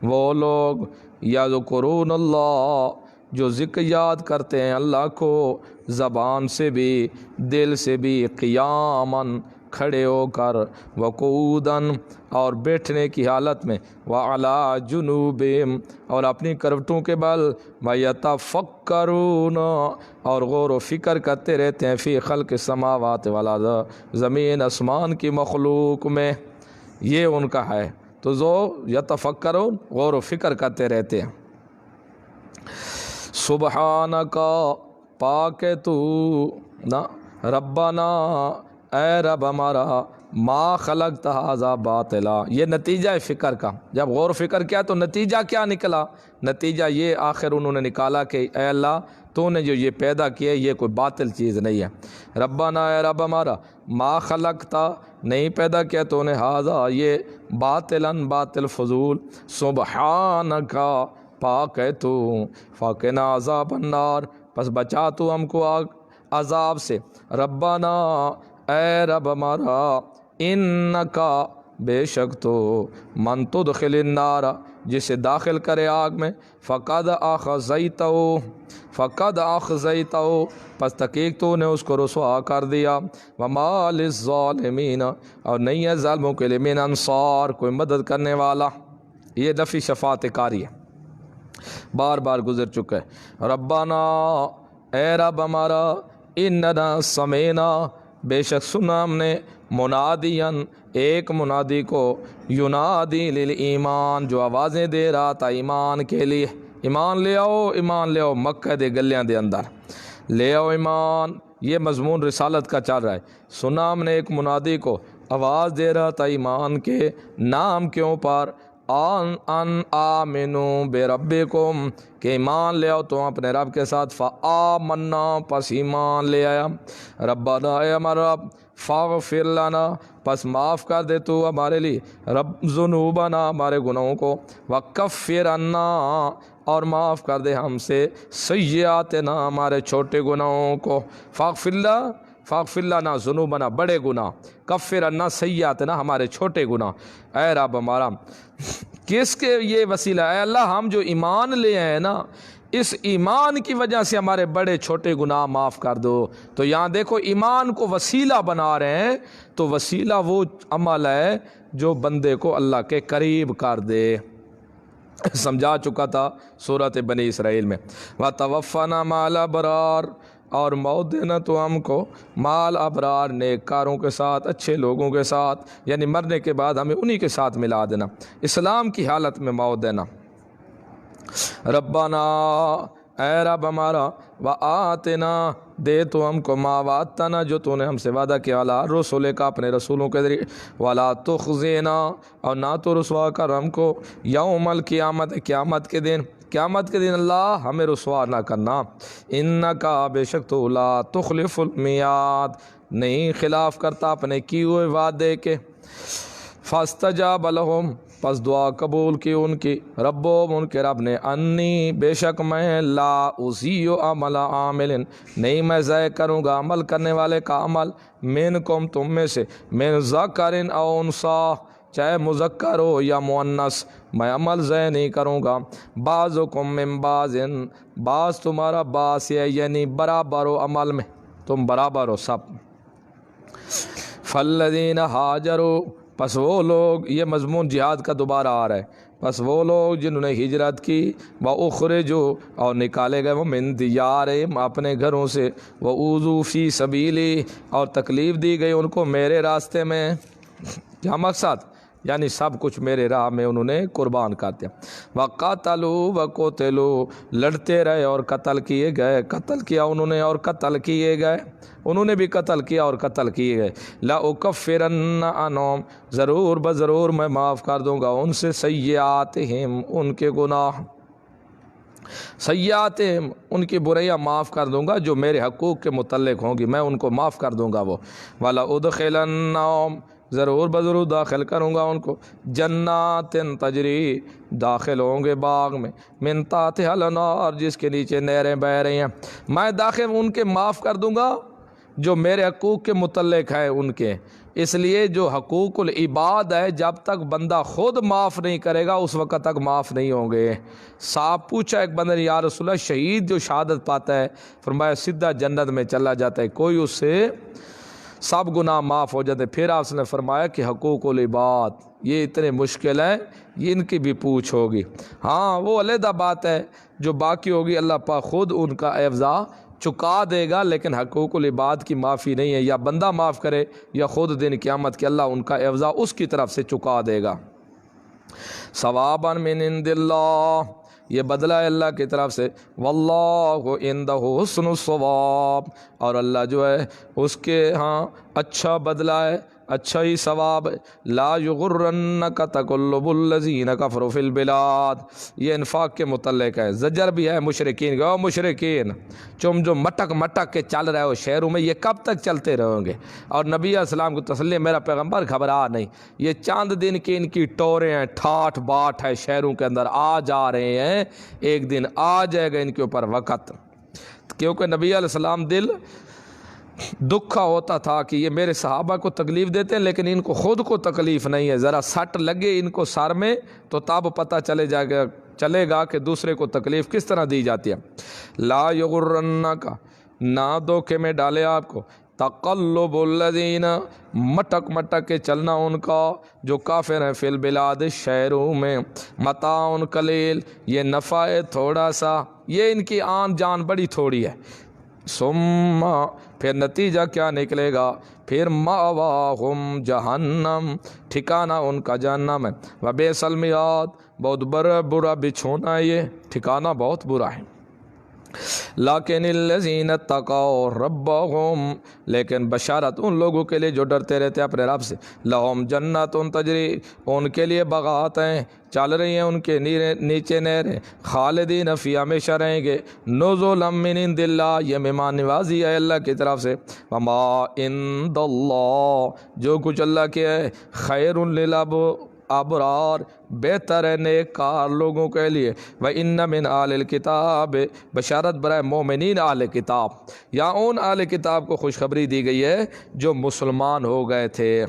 وہ لوگ یذکرون اللہ جو ذکر یاد کرتے ہیں اللہ کو زبان سے بھی دل سے بھی، قیاماً کھڑے ہو کر، وقعوداً اور بیٹھنے کی حالت میں، وعلی جنوبہم اور اپنی کروٹوں کے بل، ویتفکرون اور غور و فکر کرتے رہتے ہیں، فی خلق السماوات والارض زمین آسمان کی مخلوق میں، یہ ان کا ہے۔ تو جو یتفکرون غور و فکر کرتے رہتے ہیں۔ سبحانک پاک ہے تو نا ربنا اے رب ہمارا، ما خلقت ھذا باطلا، یہ نتیجہ ہے فکر کا۔ جب غور و فکر کیا تو نتیجہ کیا نکلا؟ نتیجہ یہ آخر انہوں نے نکالا کہ اے اللہ تو نے جو یہ پیدا کیا یہ کوئی باطل چیز نہیں ہے۔ ربنا اے رب ہمارا، ما خلقتا نہیں پیدا کیا تو نے، ھذا یہ، باطلاً باطل فضول، سبحانک پاک ہے تو، فقنا عذاب النار پس بچا تو ہم کو عذاب سے، ربنا اے رب ہمارا، انکا بے شک تو، من تدخل النار جسے داخل کرے آگ میں، فقد اخزیتہ پس تحقیق تو نے اس کو رسوا کر دیا، وما للظالمین اور نہیں ہے ظالموں کے لیے من انصار کوئی مدد کرنے والا۔ یہ نفی شفاعت کاری ہے، بار بار گزر چکا ہے۔ ربنا اے رب ہمارا، اننا سمینا بے شک سنا ہم نے، منادین ایک منادی کو، ینادی للایمان جو آوازیں دے رہا تھا ایمان کے لیے، ایمان لے آؤ ایمان لے آؤ، مکہ دے گلیاں دے اندر لے آؤ ایمان، یہ مضمون رسالت کا چل رہا ہے۔ سنا ہم نے ایک منادی کو آواز دے رہا تھا ایمان کے نام کے اوپر، ان آمنو بربکم کہ ایمان لے آؤ تو اپنے رب کے ساتھ، فآمنا پس ایمان لے آیا، ربنا اے ہمارا رب، فاغفر لنا پس معاف کر دے تو ہمارے لیے، رب ذنوبنا ہمارے گناہوں کو، وکفر عنا اور معاف کر دے ہم سے، سیئاتنا ہمارے چھوٹے گناہوں کو، فاغفر لنا ذنوبنا بڑے گناہ، کفر عنا سیئاتنا ہمارے چھوٹے گناہ۔ اے رب ہمارا، کس کے یہ وسیلہ ہے اللہ، ہم جو ایمان لے آئے نا اس ایمان کی وجہ سے ہمارے بڑے چھوٹے گناہ معاف کر دو۔ تو یہاں دیکھو ایمان کو وسیلہ بنا رہے ہیں، تو وسیلہ وہ عمل ہے جو بندے کو اللہ کے قریب کر دے۔ سمجھا چکا تھا سورۃ بنی اسرائیل میں، وَتَوَفَّنَا مَعَ الْأَبْرَارِ اور موت دینا تو ہم کو مال ابرار نیک کاروں کے ساتھ، اچھے لوگوں کے ساتھ، یعنی مرنے کے بعد ہمیں انہی کے ساتھ ملا دینا، اسلام کی حالت میں موت دینا۔ ربنا اے رب ہمارا، وآتنا دے تو ہم کو ما وعدتنا جو تو نے ہم سے وعدہ کیا، علی رسول کا اپنے رسولوں کے ذریعے، ولا تخزینا اور نہ تو رسوا کر ہم کو، یوم القیامت قیامت کے دن، قیامت کے دن اللہ ہمیں رسوا نہ کرنا، انکا بے شک تو لا تخلف المیعاد نہیں خلاف کرتا اپنے کیے ہوئے وعدے کے۔ فاستجاب لہم پس دعا قبول کی ان کی، ربهم ان کے رب نے، انی بے شک میں، لا اضیع عمل عامل نہیں میں ضائع کروں گا عمل کرنے والے کا عمل، منکم تم میں سے، من ذکر او انثی چاہے مذکر ہو یا مؤنث، میں عمل ضائع نہیں کروں گا، بعضکم من بعض بعض تمہارا بعض ہے، یعنی برابر ہو عمل میں، تم برابر ہو سب۔ فالذین ہاجروا پس وہ لوگ، یہ مضمون جہاد کا دوبارہ آ رہا ہے، پس وہ لوگ جنہوں نے ہجرت کی، وَأُخْرِجُوا اور نکالے گئے وہ من دیارہم اپنے گھروں سے، وَأُوذُوا فِي سَبِيلِي اور تکلیف دی گئی ان کو میرے راستے میں، کیا مقصد؟ یعنی سب کچھ میرے راہ میں انہوں نے قربان کر دیا۔ وَقَاتَلُوا وَقُتِلُوا، لڑتے رہے اور قتل کیے گئے، قتل کیا انہوں نے اور قتل کیے گئے، انہوں نے بھی قتل کیا اور قتل کیے گئے۔ لَأُكَفِّرَنَّ عَنْهُمْ، ضرور بضرور میں معاف کر دوں گا ان سے، سیئاتہم، ان کے گناہ، سیئاتہم، ان کی برائیاں معاف کر دوں گا جو میرے حقوق کے متعلق ہوں گی، میں ان کو معاف کر دوں گا وہ۔ وَلَأُدْخِلَنَّهُمْ، ضرور بضرور داخل کروں گا ان کو، جنات تجری، داخل ہوں گے باغ میں، من تحتہا الانہار، جس کے نیچے نہریں بہہ رہی ہیں۔ میں داخل ان کے معاف کر دوں گا جو میرے حقوق کے متعلق ہے ان کے، اس لیے جو حقوق العباد ہے جب تک بندہ خود معاف نہیں کرے گا اس وقت تک معاف نہیں ہوں گے۔ صاحب پوچھا ایک بندے نے، یا رسول اللہ شہید جو شہادت پاتا ہے، فرمایا سیدھا جنت میں چلا جاتا ہے، کوئی اس سے سب گناہ معاف ہو جاتے۔ پھر آپ نے فرمایا کہ حقوق العباد یہ اتنے مشکل ہیں، یہ ان کی بھی پوچھ ہوگی۔ ہاں وہ علیحدہ بات ہے، جو باقی ہوگی اللہ پاک خود ان کا عوضہ چکا دے گا، لیکن حقوق العباد کی معافی نہیں ہے، یا بندہ معاف کرے یا خود دن قیامت کے اللہ ان کا عوضہ اس کی طرف سے چکا دے گا۔ ثوابا من عند اللہ، یہ بدلہ ہے اللہ کی طرف سے، واللہ عندہ حسن الثواب، اور اللہ جو ہے اس کے ہاں اچھا بدلہ ہے، اچھا ہی ثواب ہے۔ لا یغرنک تقلب الذین کفروا فی البلاد، یہ انفاق کے متعلق ہے، زجر بھی ہے مشرکین کا، مشرکین تم جو مٹک مٹک کے چل رہے ہو شہروں میں، یہ کب تک چلتے رہو گے؟ اور نبی علیہ السلام کو تسلی، میرا پیغمبر گھبرا نہیں، یہ چاند دن کی ان کی ٹوریں ہیں، ٹھاٹ باٹ ہے شہروں کے اندر، آ جا رہے ہیں، ایک دن آ جائے گا ان کے اوپر وقت، کیونکہ نبی علیہ السلام دل دکھا ہوتا تھا کہ یہ میرے صحابہ کو تکلیف دیتے ہیں لیکن ان کو خود کو تکلیف نہیں ہے، ذرا سٹ لگے ان کو سر میں تو تب پتہ چلے گا کہ دوسرے کو تکلیف کس طرح دی جاتی ہے۔ لا یغرنک، نہ دھوکے میں ڈالے آپ کو، تقلب الذین، مٹک مٹک کے چلنا ان کا جو کافر ہیں، فی البلاد، شہروں میں، متاع قلیل، یہ نفع ہے تھوڑا سا، یہ ان کی آن جان بڑی تھوڑی ہے، ثم، پھر نتیجہ کیا نکلے گا، پھر مأواہم جہنم، ٹھکانہ ان کا جہنم ہے، وبئس المیعاد، بہت برا بچھونا ہے، یہ ٹھکانہ بہت برا ہے۔ لیکن الذین اتقوا ربہم، لیکن بشارت ان لوگوں کے لیے جو ڈرتے رہتے اپنے رب سے، لہم جنات تجری، ان کے لیے باغات ہیں چل رہی ہیں ان کے نیچے نہریں، خالدین فیہا، ہمیشہ رہیں گے، نزلا من عند اللہ، یہ مہمان نوازی ہے اللہ کی طرف سے، وما عند اللہ، جو کچھ اللہ کے ہے، خیر ابرار، بہتر ہے نیک کار لوگوں کے لیے، وَإِنَّ مِنْ آلِ الْكِتَابِ، بشارت برائے مومنین اہل کتاب، یا ان اہل کتاب کو خوشخبری دی گئی ہے جو مسلمان ہو گئے تھے،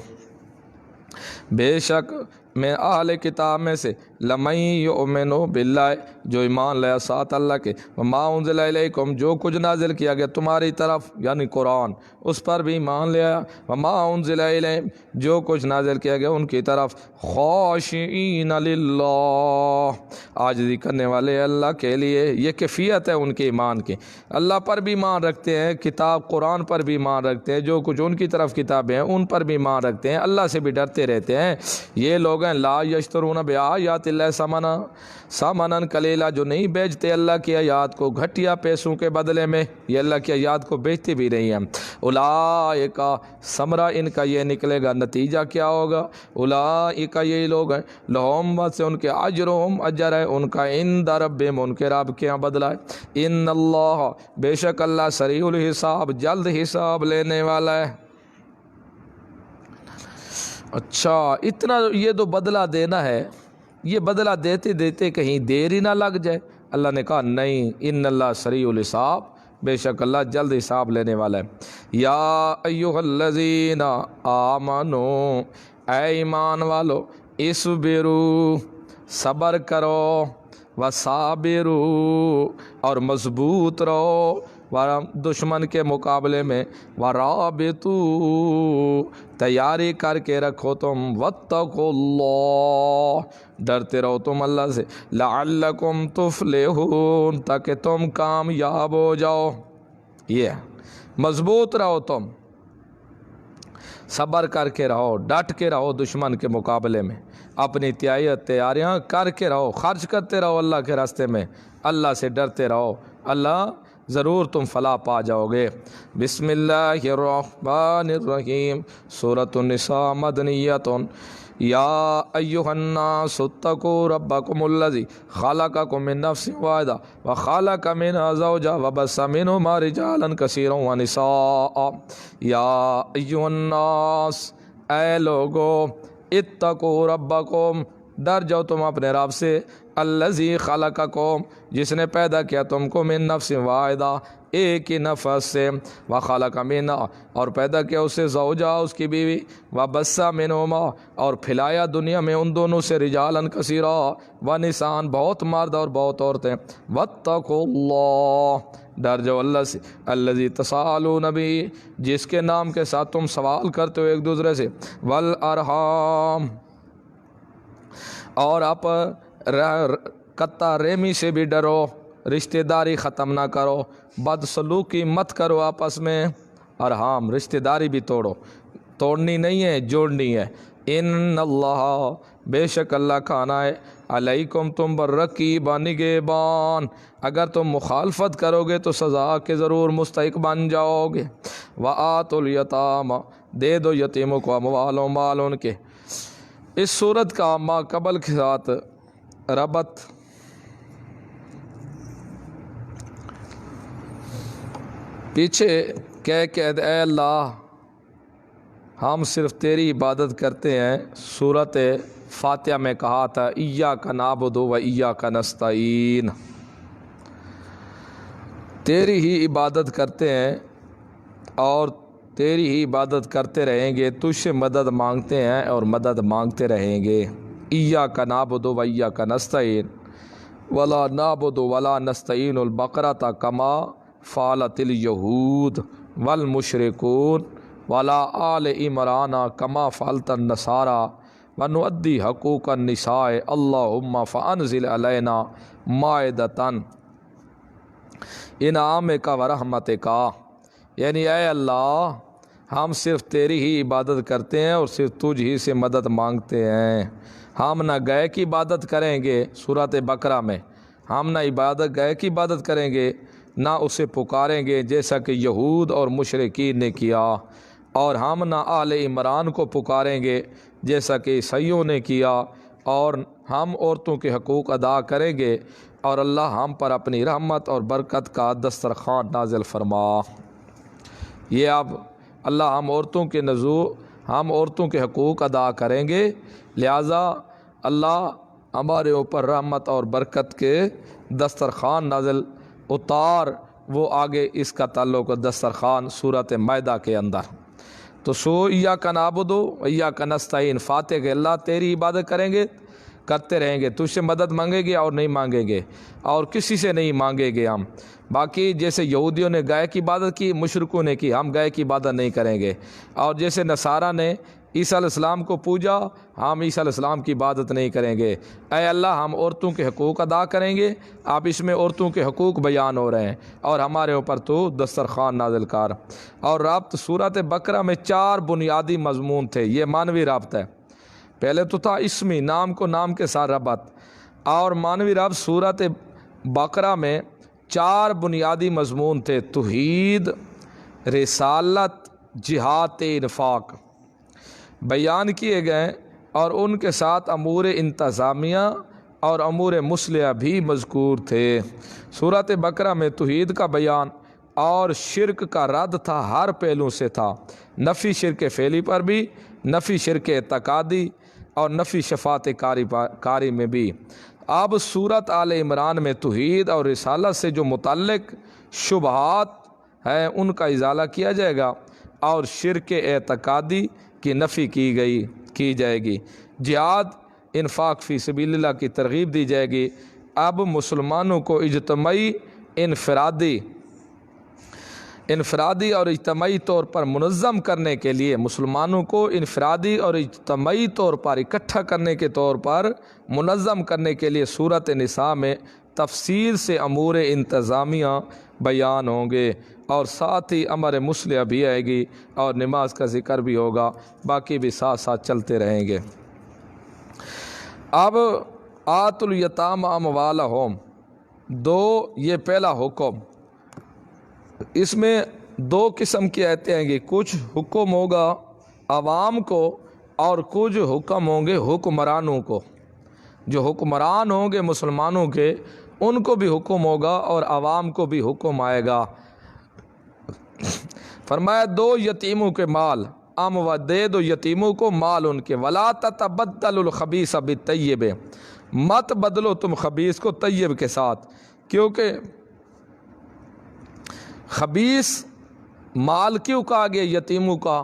بے شک میں اہل کتاب میں سے، لَمَن یؤمن باللہ، جو ایمان لیا ساتھ اللہ کے، وما انزل الیکم، جو کچھ نازل کیا گیا تمہاری طرف یعنی قرآن، اس پر بھی ایمان لیا، وما انزل الیہم، جو کچھ نازل کیا گیا ان کی طرف، خاشعین للہ، عاجزی کرنے والے اللہ کے لیے، یہ کیفیت ہے ان کے ایمان کی، اللہ پر بھی ایمان رکھتے ہیں، کتاب قرآن پر بھی ایمان رکھتے ہیں، جو کچھ ان کی طرف کتابیں ہیں ان پر بھی ایمان رکھتے ہیں، اللہ سے بھی ڈرتے رہتے ہیں، یہ لوگ ہیں لا یشترون بآیات اللہ ثمنا قلیلا، جو نہیں بیچتے اللہ کی آیات کو گھٹیا پیسوں کے بدلے میں، یہ اللہ کی آیات کو بیچتے بھی نہیں ہیں، اولئک، ثمرہ ان کا یہ نکلے گا، نتیجہ کیا ہوگا، اولئک، یہی لوگ ہیں، لہم، سے ان کے اجرہم، اجر ہے ان کا، عند ربہم، ان کے رب کے یہاں بدلہ ہے، ان اللہ، بے شک اللہ، سریع الحساب، جلد حساب لینے والا ہے۔ اچھا، اتنا یہ تو بدلہ دینا ہے، یہ بدلہ دیتے دیتے کہیں دیر ہی نہ لگ جائے، اللہ نے کہا نہیں، ان اللہ سریع الحساب، بے شک اللہ جلد حساب لینے والا ہے۔ یا ایھا الذین آمنوا، اے ایمان والو، اصبروا، صبر کرو، وصابروا، اور مضبوط رہو، دشمن کے مقابلے میں، ورابطوا، تیاری کر کے رکھو تم، واتقوا اللہ، ڈرتے رہو تم اللہ سے، لعلکم تفلحون، تاکہ تم کامیاب ہو جاؤ، یہ مضبوط رہو تم، صبر کر کے رہو، ڈٹ کے رہو دشمن کے مقابلے میں، اپنی تیاریاں کر کے رہو، خرچ کرتے رہو اللہ کے راستے میں، اللہ سے ڈرتے رہو، اللہ ضرور تم فلاح پا جاؤ گے۔ بسم اللہ الرحمن الرحیم۔ سورۃ النساء مدنیۃ۔ یا ایھا الناس اتقوا ربکم الذی خلقکم من نفس واحدہ وخلق منها زوجہا وبث منہما رجالا کثیرا ونساء۔ یا ایھا الناس، اے لوگو، اتقوا ربکم، ڈر جاؤ تم اپنے رب سے، الذی خلقکم، جس نے پیدا کیا تم کو، من نفس واحدہ، ایک ہی نفس سے، وخلق منہا، اور پیدا کیا اسے، زوجہا، اس کی بیوی، وبث منہما، اور پھیلایا دنیا میں ان دونوں سے، رجالا کثیرا، ونساء، بہت مرد اور بہت عورتیں، واتقوا اللہ، ڈر جاؤ اللہ سے، الذی تساءلون بہ، جس کے نام کے ساتھ تم سوال کرتے ہو ایک دوسرے سے، والارحام، اور آپ قطع رحمی سے بھی ڈرو، رشتہ داری ختم نہ کرو، بدسلوکی مت کرو آپس میں، ارحام رشتہ داری بھی توڑنی نہیں ہے، جوڑنی ہے۔ ان اللہ، بے شک اللہ کھانا ہے، علیکم، تم پر رقیب، نگہبان، اگر تم مخالفت کرو گے تو سزا کے ضرور مستحق بن جاؤ گے۔ وآتوا الیتامی، دے دو یتیموں کو اموالہم، مال ان کے۔ اس صورت کا ما قبل کے ساتھ ربط پیچھے کہہ کہ اے اللہ ہم صرف تیری عبادت کرتے ہیں، سورۃ فاتحہ میں کہا تھا ایاک نعبد و ایاک نستعین، تیری ہی عبادت کرتے ہیں اور تیری ہی عبادت کرتے رہیں گے، تجھ سے مدد مانگتے ہیں اور مدد مانگتے رہیں گے۔ ایاک نعبد و ایاک نستعین، ولا نعبد ولا نستعین البقرۃ کما فعلت الیہود والمشرکون ولا آل عمران کما فعلت النصارى ونؤدی حقوق النساء اللہم فانزل علینا مائدۃ انعامک ورحمتک، یعنی اے اللہ ہم صرف تیری ہی عبادت کرتے ہیں اور صرف تجھ ہی سے مدد مانگتے ہیں، ہم نہ گئے کی عبادت کریں گے، سورۃ بقرہ میں ہم نہ گئے کی عبادت کریں گے، نہ اسے پکاریں گے جیسا کہ یہود اور مشرکین نے کیا، اور ہم نہ آل عمران کو پکاریں گے جیسا کہ عیسائیوں نے کیا، اور ہم عورتوں کے حقوق ادا کریں گے، اور اللہ ہم پر اپنی رحمت اور برکت کا دسترخوان نازل فرما۔ یہ اب اللہ ہم عورتوں کے حقوق ادا کریں گے، لہٰذا اللہ ہمارے اوپر رحمت اور برکت کے دسترخوان نازل اتار، وہ آگے اس کا تعلق دسترخوان سورۃ مائدہ کے اندر۔ تو ایاک نعبد و ایاک نستعین، فاتح کہ اللہ تیری عبادت کرتے رہیں گے، تجھ سے مدد مانگیں گے اور نہیں مانگیں گے، اور کسی سے نہیں مانگیں گے ہم۔ باقی جیسے یہودیوں نے گائے کی عبادت کی، مشرکوں نے کی، ہم گائے کی عبادت نہیں کریں گے، اور جیسے نصارہ نے عیسیٰ علیہ السلام کو پوجا، ہم عیسیٰ علیہ السلام کی عبادت نہیں کریں گے۔ اے اللہ ہم عورتوں کے حقوق ادا کریں گے، آپ اس میں عورتوں کے حقوق بیان ہو رہے ہیں، اور ہمارے اوپر تو دسترخوان نازل کر۔ اور ربط سورۃ بقرہ میں 4 بنیادی مضمون تھے، یہ معنوی ربط ہے، پہلے تو تھا اسمی، نام کو نام کے ساتھ ربط، اور معنوی ربط سورۃ بقرہ میں 4 بنیادی مضمون تھے، توحید، رسالت، جہاد، انفاق بیان کیے گئے، اور ان کے ساتھ امور انتظامیہ اور امور مصلحہ بھی مذکور تھے۔ سورۃ بقرہ میں توحید کا بیان اور شرک کا رد تھا، ہر پہلو سے تھا، نفی شرک فعلی پر بھی، نفی شرک اعتقادی اور نفی شفاعت کاری میں بھی۔ اب سورۃ آل عمران میں توحید اور رسالت سے جو متعلق شبہات ہیں ان کا ازالہ کیا جائے گا، اور شرک اعتقادی کی نفی کی جائے گی، جہاد، انفاق فی سبیل اللہ کی ترغیب دی جائے گی۔ اب مسلمانوں کو اجتماعی، انفرادی اور اجتماعی طور پر منظم کرنے کے لیے، مسلمانوں کو انفرادی اور اجتماعی طور پر اکٹھا کرنے کے طور پر منظم کرنے کے لیے سورۃ نساء میں تفصیل سے امور انتظامیہ بیان ہوں گے، اور ساتھ ہی امر مصلحہ بھی آئے گی اور نماز کا ذکر بھی ہوگا، باقی بھی ساتھ ساتھ چلتے رہیں گے۔ اب آت الیتام اموالہم، یہ پہلا حکم، اس میں 2 قسم کی آیتیں آئیں گی، کچھ حکم ہوگا عوام کو اور کچھ حکم ہوں گے حکمرانوں کو۔ جو حکمران ہوں گے مسلمانوں کے، ان کو بھی حکم ہوگا اور عوام کو بھی حکم آئے گا۔ فرمایا 2 یتیموں کے مال، دے دو یتیموں کو مال ان کے، ولا تتبدلوا الخبیث بالطیب، مت بدلو تم خبیث کو طیب کے ساتھ، کیونکہ خبیث مال کیوں کہا گیا یتیموں کا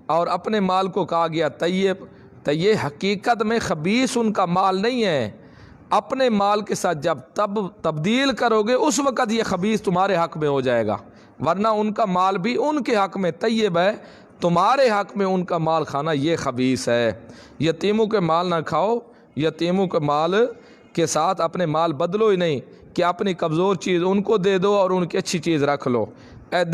اور اپنے مال کو کہا گیا طیب؟ تو یہ حقیقت میں خبیث ان کا مال نہیں ہے، اپنے مال کے ساتھ جب تبدیل کرو گے اس وقت یہ خبیث تمہارے حق میں ہو جائے گا، ورنہ ان کا مال بھی ان کے حق میں طیب ہے، تمہارے حق میں ان کا مال کھانا یہ خبیث ہے۔ یتیموں کے مال نہ کھاؤ، یتیموں کے مال کے ساتھ اپنے مال بدلو ہی نہیں کہ اپنی کمزور چیز ان کو دے دو اور ان کی اچھی چیز رکھ لو،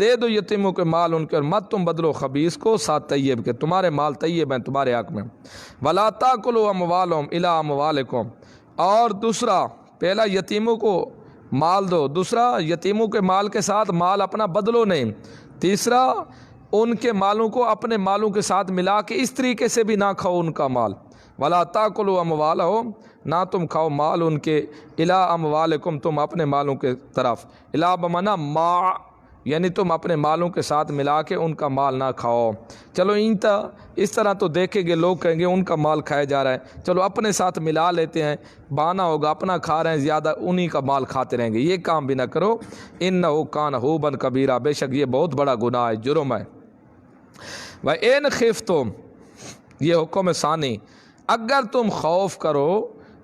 دے دو یتیموں کے مال ان کے، اور مت تم بدلو خبیث کو ساتھ طیب کے، تمہارے مال طیب ہیں تمہارے حق میں۔ وَلَا تَأْكُلُوا أَمْوَالَهُمْ إِلَىٰ أَمْوَالِكُمْ، اور دوسرا، پہلا یتیموں کو مال دو، دوسرا یتیموں کے مال کے ساتھ مال اپنا بدلو نہیں، تیسرا ان کے مالوں کو اپنے مالوں کے ساتھ ملا کے اس طریقے سے بھی نہ کھاؤ ان کا مال۔ وَلَا تَأْكُلُوا أَمْوَالَهُمْ، نہ تم کھاؤ مال ان کے، إِلَىٰ أَمْوَالِكُمْ، تم اپنے مالوں کے طرف، إِلَىٰ بمعنی ما، یعنی تم اپنے مالوں کے ساتھ ملا کے ان کا مال نہ کھاؤ۔ چلو اس طرح تو دیکھیں گے لوگ کہیں گے ان کا مال کھایا جا رہا ہے، چلو اپنے ساتھ ملا لیتے ہیں، بہانہ ہوگا اپنا کھا رہے ہیں زیادہ، انہی کا مال کھاتے رہیں گے، یہ کام بھی نہ کرو۔ إِنَّهُ كَانَ حُوبًا كَبِيرًا، بے شک یہ بہت بڑا گناہ ہے، جرم ہے۔ وَإِنْ خِفْتُمْ، یہ حکم ثانی، اگر تم خوف کرو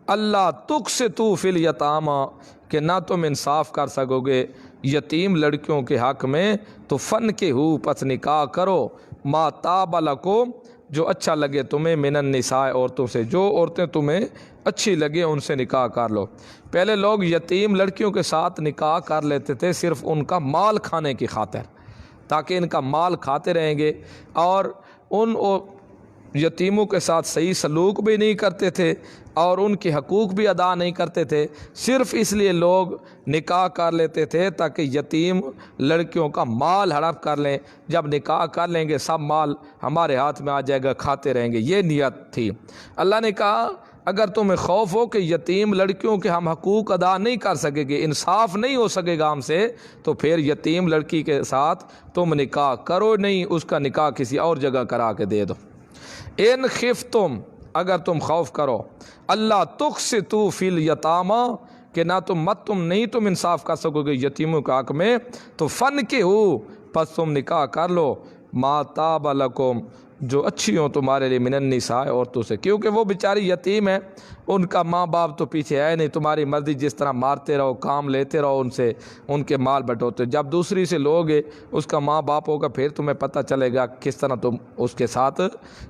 اللہ تقسطوا فی الیتامى، کہ نہ تم انصاف کر سکو گے یتیم لڑکیوں کے حق میں، تو فنکحوا، پس نکاح کرو، ما طاب لکم، جو اچھا لگے تمہیں، من النساء، عورتوں سے، جو عورتیں تمہیں اچھی لگے ان سے نکاح کر لو۔ پہلے لوگ یتیم لڑکیوں کے ساتھ نکاح کر لیتے تھے صرف ان کا مال کھانے کی خاطر، تاکہ ان کا مال کھاتے رہیں گے، اور ان یتیموں کے ساتھ صحیح سلوک بھی نہیں کرتے تھے اور ان کے حقوق بھی ادا نہیں کرتے تھے، صرف اس لیے لوگ نکاح کر لیتے تھے تاکہ یتیم لڑکیوں کا مال ہڑپ کر لیں، جب نکاح کر لیں گے سب مال ہمارے ہاتھ میں آ جائے گا، کھاتے رہیں گے، یہ نیت تھی۔ اللہ نے کہا اگر تمہیں خوف ہو کہ یتیم لڑکیوں کے ہم حقوق ادا نہیں کر سکیں گے، انصاف نہیں ہو سکے گا ہم سے، تو پھر یتیم لڑکی کے ساتھ تم نکاح کرو نہیں، اس کا نکاح کسی اور جگہ کرا کے دے دو۔ ان خفتم، اگر تم خوف کرو اللہ تقسطوا فی الیتامى، کہ نہ تم انصاف کر سکو گے یتیموں کے حق میں، تو فنکحوا، پس تم نکاح کر لو، ما طاب لکم، جو اچھی ہوں تمہارے لیے، من النساء، عورتوں سے، کیونکہ وہ بیچاری یتیم ہیں، ان کا ماں باپ تو پیچھے ہے نہیں، تمہاری مرضی جس طرح مارتے رہو، کام لیتے رہو ان سے، ان کے مال بٹوتے، جب دوسری سے لوگے اس کا ماں باپ ہوگا پھر تمہیں پتہ چلے گا کس طرح تم اس کے ساتھ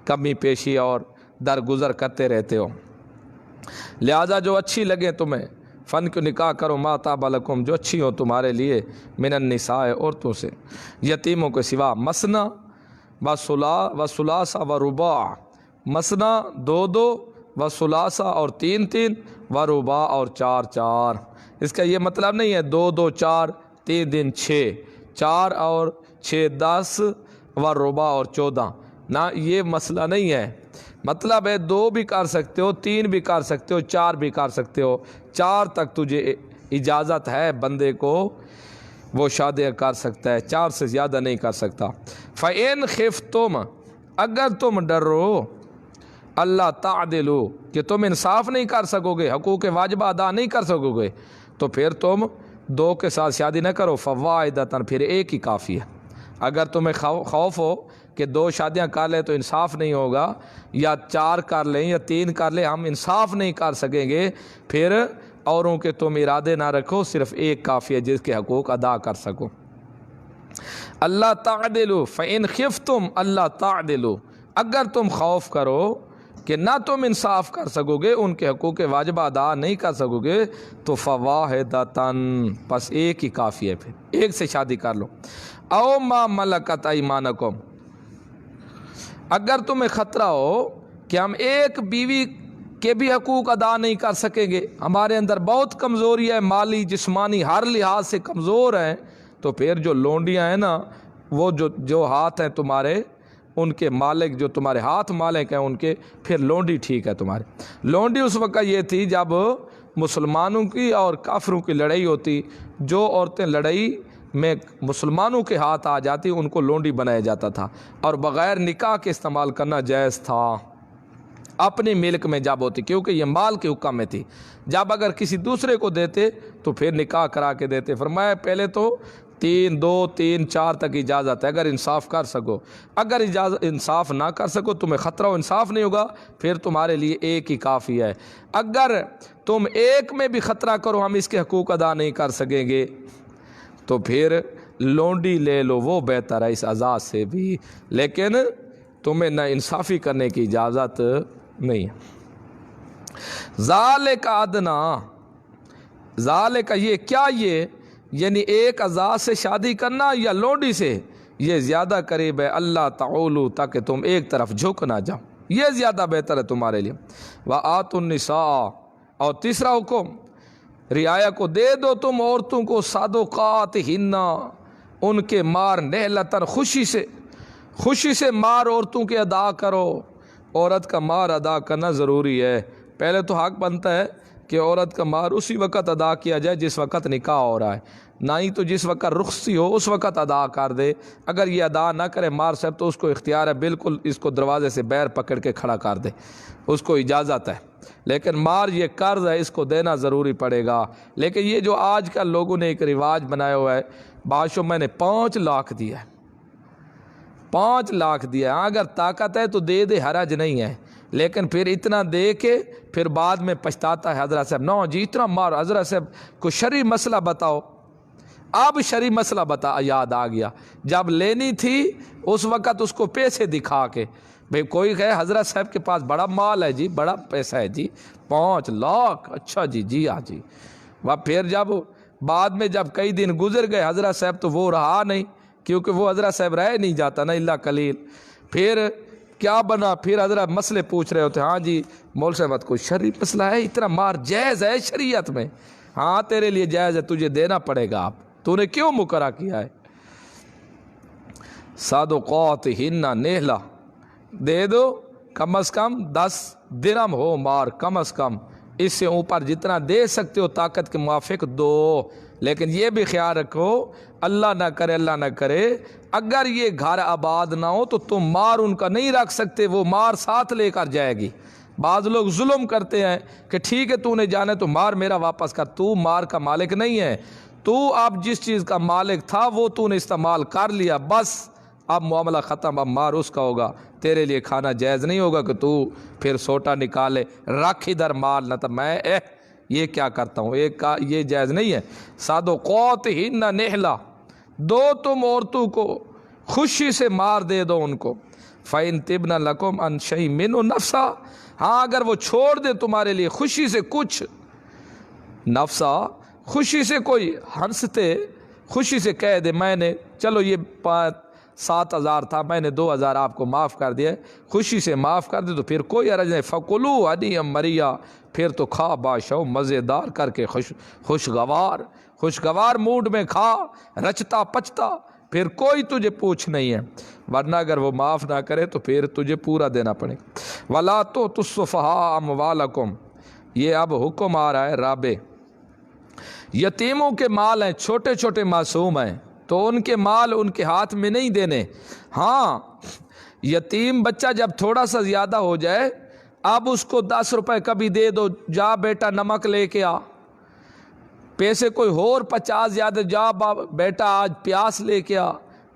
کمی پیشی اور درگزر کرتے رہتے ہو۔ لہذا جو اچھی لگے تمہیں، فن کو نکاح کرو، ما طاب لکم، جو اچھی ہو تمہارے لیے، من النساء، عورتوں سے، یتیموں کے سوا، مثنی و ثلاثہ و رباع، مثنی 2 و ثلاثہ اور 3 و رباع اور 4۔ اس کا یہ مطلب نہیں ہے 2 2 4 3 6، 4 اور 6 10 و رباع اور 14، نہ یہ مسئلہ نہیں ہے، مطلب ہے 2 بھی کر سکتے ہو، 3 بھی کر سکتے ہو، 4 بھی کر سکتے ہو، 4 تک تجھے اجازت ہے بندے کو، وہ شادی کر سکتا ہے، 4 سے زیادہ نہیں کر سکتا۔ فَإِنْ خِفْتُمْ، اگر تم ڈرو اللہ تعدلوا، کہ تم انصاف نہیں کر سکو گے، حقوق واجبہ ادا نہیں کر سکو گے، تو پھر تم 2 کے ساتھ شادی نہ کرو، فواحدۃ، پھر ایک ہی کافی ہے۔ اگر تمہیں خوف ہو کہ 2 شادیاں کر لیں تو انصاف نہیں ہوگا، یا 4 کر لیں یا 3 کر لیں، ہم انصاف نہیں کر سکیں گے، پھر اوروں کے تم ارادے نہ رکھو، صرف ایک کافی ہے جس کے حقوق ادا کر سکو۔ اللہ تعدلوا، فإن خفتم اللہ تعدلوا، اگر تم خوف کرو کہ نہ تم انصاف کر سکو گے، ان کے حقوق واجبہ ادا نہیں کر سکو گے، تو فواحدۃ، پس ایک ہی کافی ہے، پھر ایک سے شادی کر لو۔ او ما ملکت ایمانکم، اگر تمہیں خطرہ ہو کہ ہم ایک بیوی کے بھی حقوق ادا نہیں کر سکیں گے، ہمارے اندر بہت کمزوری ہے، مالی جسمانی ہر لحاظ سے کمزور ہیں، تو پھر جو لونڈیاں ہیں نا، وہ جو ہاتھ ہیں تمہارے، ان کے مالک، جو تمہارے ہاتھ مالک ہیں ان کے، پھر لونڈی ٹھیک ہے تمہارے۔ لونڈی اس وقت یہ تھی جب مسلمانوں کی اور کافروں کی لڑائی ہوتی، جو عورتیں لڑائی میں مسلمانوں کے ہاتھ آ جاتی ان کو لونڈی بنایا جاتا تھا، اور بغیر نکاح کے استعمال کرنا جائز تھا اپنے ملک میں جب ہوتی، کیونکہ یہ مال کے حکم میں تھی۔ جب اگر کسی دوسرے کو دیتے تو پھر نکاح کرا کے دیتے۔ فرمایا پہلے تو 2 3 4 تک اجازت ہے، اگر انصاف کر سکو، اگر انصاف نہ کر سکو، تمہیں خطرہ و انصاف نہیں ہوگا، پھر تمہارے لیے ایک ہی کافی ہے۔ اگر تم ایک میں بھی خطرہ کرو ہم اس کے حقوق ادا نہیں کر سکیں گے، تو پھر لونڈی لے لو، وہ بہتر ہے اس عذاب سے بھی، لیکن تمہیں نہ انصافی کرنے کی اجازت نہیں ہے۔ ذالک ادنا، ذالک یہ کیا، یہ یعنی ایک عذاب سے شادی کرنا یا لونڈی سے، یہ زیادہ قریب ہے، اللہ تعولو، تاکہ تم ایک طرف جھک نہ جاؤ، یہ زیادہ بہتر ہے تمہارے لیے۔ وآتوا النساء، اور تیسرا حکم، رعایا کو دے دو تم عورتوں کو، صدقاتہن، ان کے مار، نہلتاً، خوشی سے مار عورتوں کے ادا کرو۔ عورت کا مار ادا کرنا ضروری ہے، پہلے تو حق بنتا ہے کہ عورت کا مار اسی وقت ادا کیا جائے جس وقت نکاح ہو رہا ہے، نہ ہی تو جس وقت رخصتی ہو اس وقت ادا کر دے۔ اگر یہ ادا نہ کرے مار صاحب تو اس کو اختیار ہے، بالکل اس کو دروازے سے باہر پکڑ کے کھڑا کر دے، اس کو اجازت ہے، لیکن مار یہ قرض ہے، اس کو دینا ضروری پڑے گا۔ لیکن یہ جو آج کل لوگوں نے ایک رواج بنایا ہوا ہے، بادشاہ میں نے 5 لاکھ دیا ہے، 5 لاکھ دیا ہے، اگر طاقت ہے تو دے دے، حرج نہیں ہے، لیکن پھر اتنا دے کے پھر بعد میں پچھتاتا ہے حضرت صاحب، نو جی اتنا مار، حضرت صاحب کو شرعی مسئلہ بتاؤ۔ اب شرعی مسئلہ یاد آ گیا، جب لینی تھی اس وقت اس کو پیسے دکھا کے، بھئی کوئی کہے حضرت صاحب کے پاس بڑا مال ہے جی، بڑا پیسہ ہے جی، 5 لاکھ، اچھا جی، جی ہاں جی، وہ پھر جب بعد میں جب کئی دن گزر گئے حضرت صاحب تو وہ رہا نہیں، کیونکہ وہ حضرت صاحب رہ نہیں جاتا نا اللہ قلیل، پھر کیا بنا، پھر حضرت مسئلے پوچھ رہے ہوتے، ہاں جی مول صاحب کوئی شرعی مسئلہ ہے، اتنا مار جائز ہے شریعت میں؟ ہاں تیرے لیے جائز ہے، تجھے دینا پڑے گا، تو نے کیوں مقررہ کیا ہے؟ صدقاتہن، نہلا دے دو، کم از کم 10 درہم ہو مار، کم از کم، اس سے اوپر جتنا دے سکتے ہو طاقت کے موافق دو، لیکن یہ بھی خیال رکھو اللہ نہ کرے اگر یہ گھر آباد نہ ہو تو تم مار ان کا نہیں رکھ سکتے، وہ مار ساتھ لے کر جائے گی۔ بعض لوگ ظلم کرتے ہیں کہ ٹھیک ہے تو نے جانا تو مار میرا واپس کر، تو مار کا مالک نہیں ہے، تو اب جس چیز کا مالک تھا وہ تو نے استعمال کر لیا، بس اب معاملہ ختم، اب مار اس کا ہوگا، تیرے لیے کھانا جائز نہیں ہوگا کہ تو پھر سوٹا نکالے، رکھ ادھر مال، نہ تو میں یہ کیا کرتا ہوں، ایک کا یہ جائز نہیں ہے۔ صدقاتہن نہلا، دو تم عورتوں کو خوشی سے مار دے دو ان کو، فَإِن طِبْنَ لَكُمْ عَنْ شَيْءٍ مِّنْهُ نَفْسًا، ہاں اگر وہ چھوڑ دے تمہارے لیے خوشی سے کچھ، نفسا خوشی سے کوئی ہنستے خوشی سے کہہ دے میں نے چلو یہ 7,000 تھا میں نے 2,000 آپ کو معاف کر دیا، خوشی سے معاف کر دے تو پھر کوئی حرج نہیں، فَكُلُوا هَنِيًّا مَرِيًّا، پھر تو کھا باشو مزیدار کر کے، خوشگوار موڈ میں کھا، رچتا پچتا، پھر کوئی تجھے پوچھ نہیں ہے، ورنہ اگر وہ معاف نہ کرے تو پھر تجھے پورا دینا پڑے گا۔ وَلَا تُؤْتُوا السُّفَهَاءَ أَمْوَالَكُمْ، یہ اب حکم آ رہا ہے رابع، یتیموں کے مال ہیں، چھوٹے چھوٹے معصوم ہیں تو ان کے مال ان کے ہاتھ میں نہیں دینے۔ ہاں یتیم بچہ جب تھوڑا سا زیادہ ہو جائے اب اس کو 10 روپے کبھی دے دو، جا بیٹا نمک لے کے آ، پیسے کوئی اور 50 زیادہ، جا بیٹا آج پیاس لے کے آ،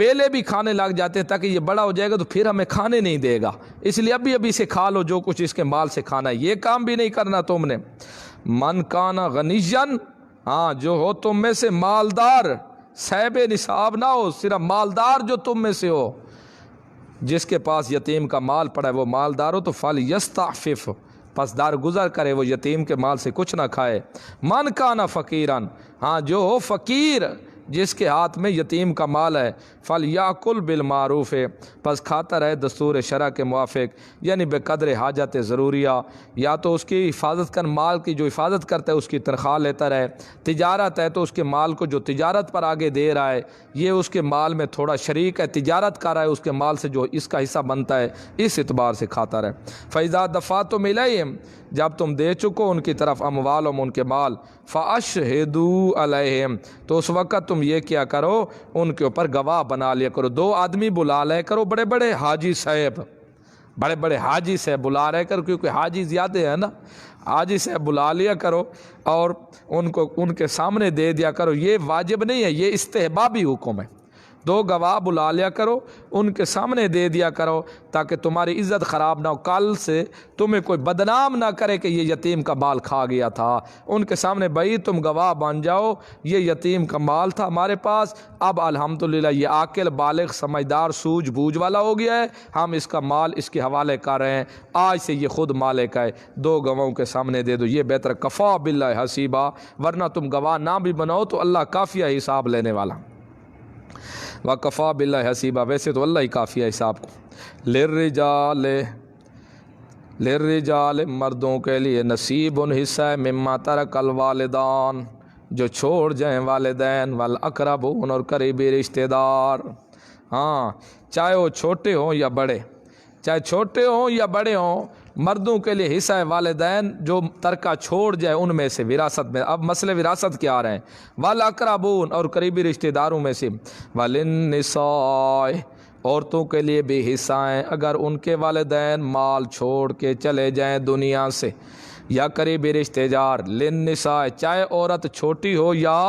پہلے بھی کھانے لگ جاتے ہیں تاکہ یہ بڑا ہو جائے گا تو پھر ہمیں کھانے نہیں دے گا، اس لیے ابھی سے کھا لو جو کچھ اس کے مال سے کھانا ہے، یہ کام بھی نہیں کرنا تم نے۔ من کان غنیًا، ہاں جو ہو تم میں سے مالدار، صاحب نصاب نہ ہو، صرف مالدار جو تم میں سے ہو، جس کے پاس یتیم کا مال پڑا ہے وہ مالدار ہو تو فلیستعفف، پس درگزر کرے، وہ یتیم کے مال سے کچھ نہ کھائے۔ من کانا فقیراً، ہاں جو ہو فقیر، جس کے ہاتھ میں یتیم کا مال ہے، فلیاکل بالمعروف، پس کھاتا رہے دستور شرع کے موافق، یعنی بے قدر حاجت ضروریہ، یا تو اس کی حفاظت کر، مال کی جو حفاظت کرتا ہے اس کی تنخواہ لیتا رہے، تجارت ہے تو اس کے مال کو جو تجارت پر آگے دے رہا ہے یہ اس کے مال میں تھوڑا شریک ہے، تجارت کر رہا ہے، اس کے مال سے جو اس کا حصہ بنتا ہے اس اعتبار سے کھاتا رہے۔ فَإِذَا دَفَعْتُمْ إِلَيْهِمْ، جب تم دے چکو ان کی طرف اموالہم، ان کے مال، فَأَشْهِدُوا عَلَيْهِمْ، تو اس وقت تم یہ کیا کرو، ان کے اوپر گواہ بنا لیا کرو، 2 آدمی بلا لے کرو، بڑے بڑے حاجی صاحب، بڑے بڑے حاجی صاحب بلا رہے کرو، کیونکہ حاجی زیادہ ہے نا، حاجی صاحب بلا لیا کرو اور ان کو ان کے سامنے دے دیا کرو، یہ واجب نہیں ہے، یہ استحبابی حکم ہے۔ 2 گواہ بلا لیا کرو، ان کے سامنے دے دیا کرو تاکہ تمہاری عزت خراب نہ ہو، کل سے تمہیں کوئی بدنام نہ کرے کہ یہ یتیم کا مال کھا گیا تھا۔ ان کے سامنے بھائی تم گواہ بن جاؤ، یہ یتیم کا مال تھا ہمارے پاس، اب الحمدللہ یہ عاقل بالغ سمجھدار سوجھ بوجھ والا ہو گیا ہے، ہم اس کا مال اس کے حوالے کر رہے ہیں، آج سے یہ خود مالک ہے، 2 گواہوں کے سامنے دے دو، یہ بہتر، کفا باللہ حسیبا، ورنہ تم گواہ نہ بھی بناؤ تو اللہ کافی حساب لینے والا۔ وَكَفَى بِاللَّهِ حسیبا، ویسے تو اللہ ہی کافی ہے حساب کو۔ لِلرِّجَالِ، مردوں کے لیے، نصیب حصہ ہے، مما ترک الوالدان، جو چھوڑ جائیں والدین، والاقربون، اور قریبی رشتہ دار، ہاں چاہے وہ چھوٹے ہوں یا بڑے، چاہے چھوٹے ہوں یا بڑے ہوں، مردوں کے لیے حصہ ہے والدین جو ترکہ چھوڑ جائے ان میں سے وراثت میں۔ اب مسئلے وراثت کیا آ رہے ہیں، والاقربون، اور قریبی رشتہ داروں میں سے، وللنساء، عورتوں کے لیے بھی حصہ ہیں اگر ان کے والدین مال چھوڑ کے چلے جائیں دنیا سے، یا قریبی رشتہ دار، للنساء، چاہے عورت چھوٹی ہو یا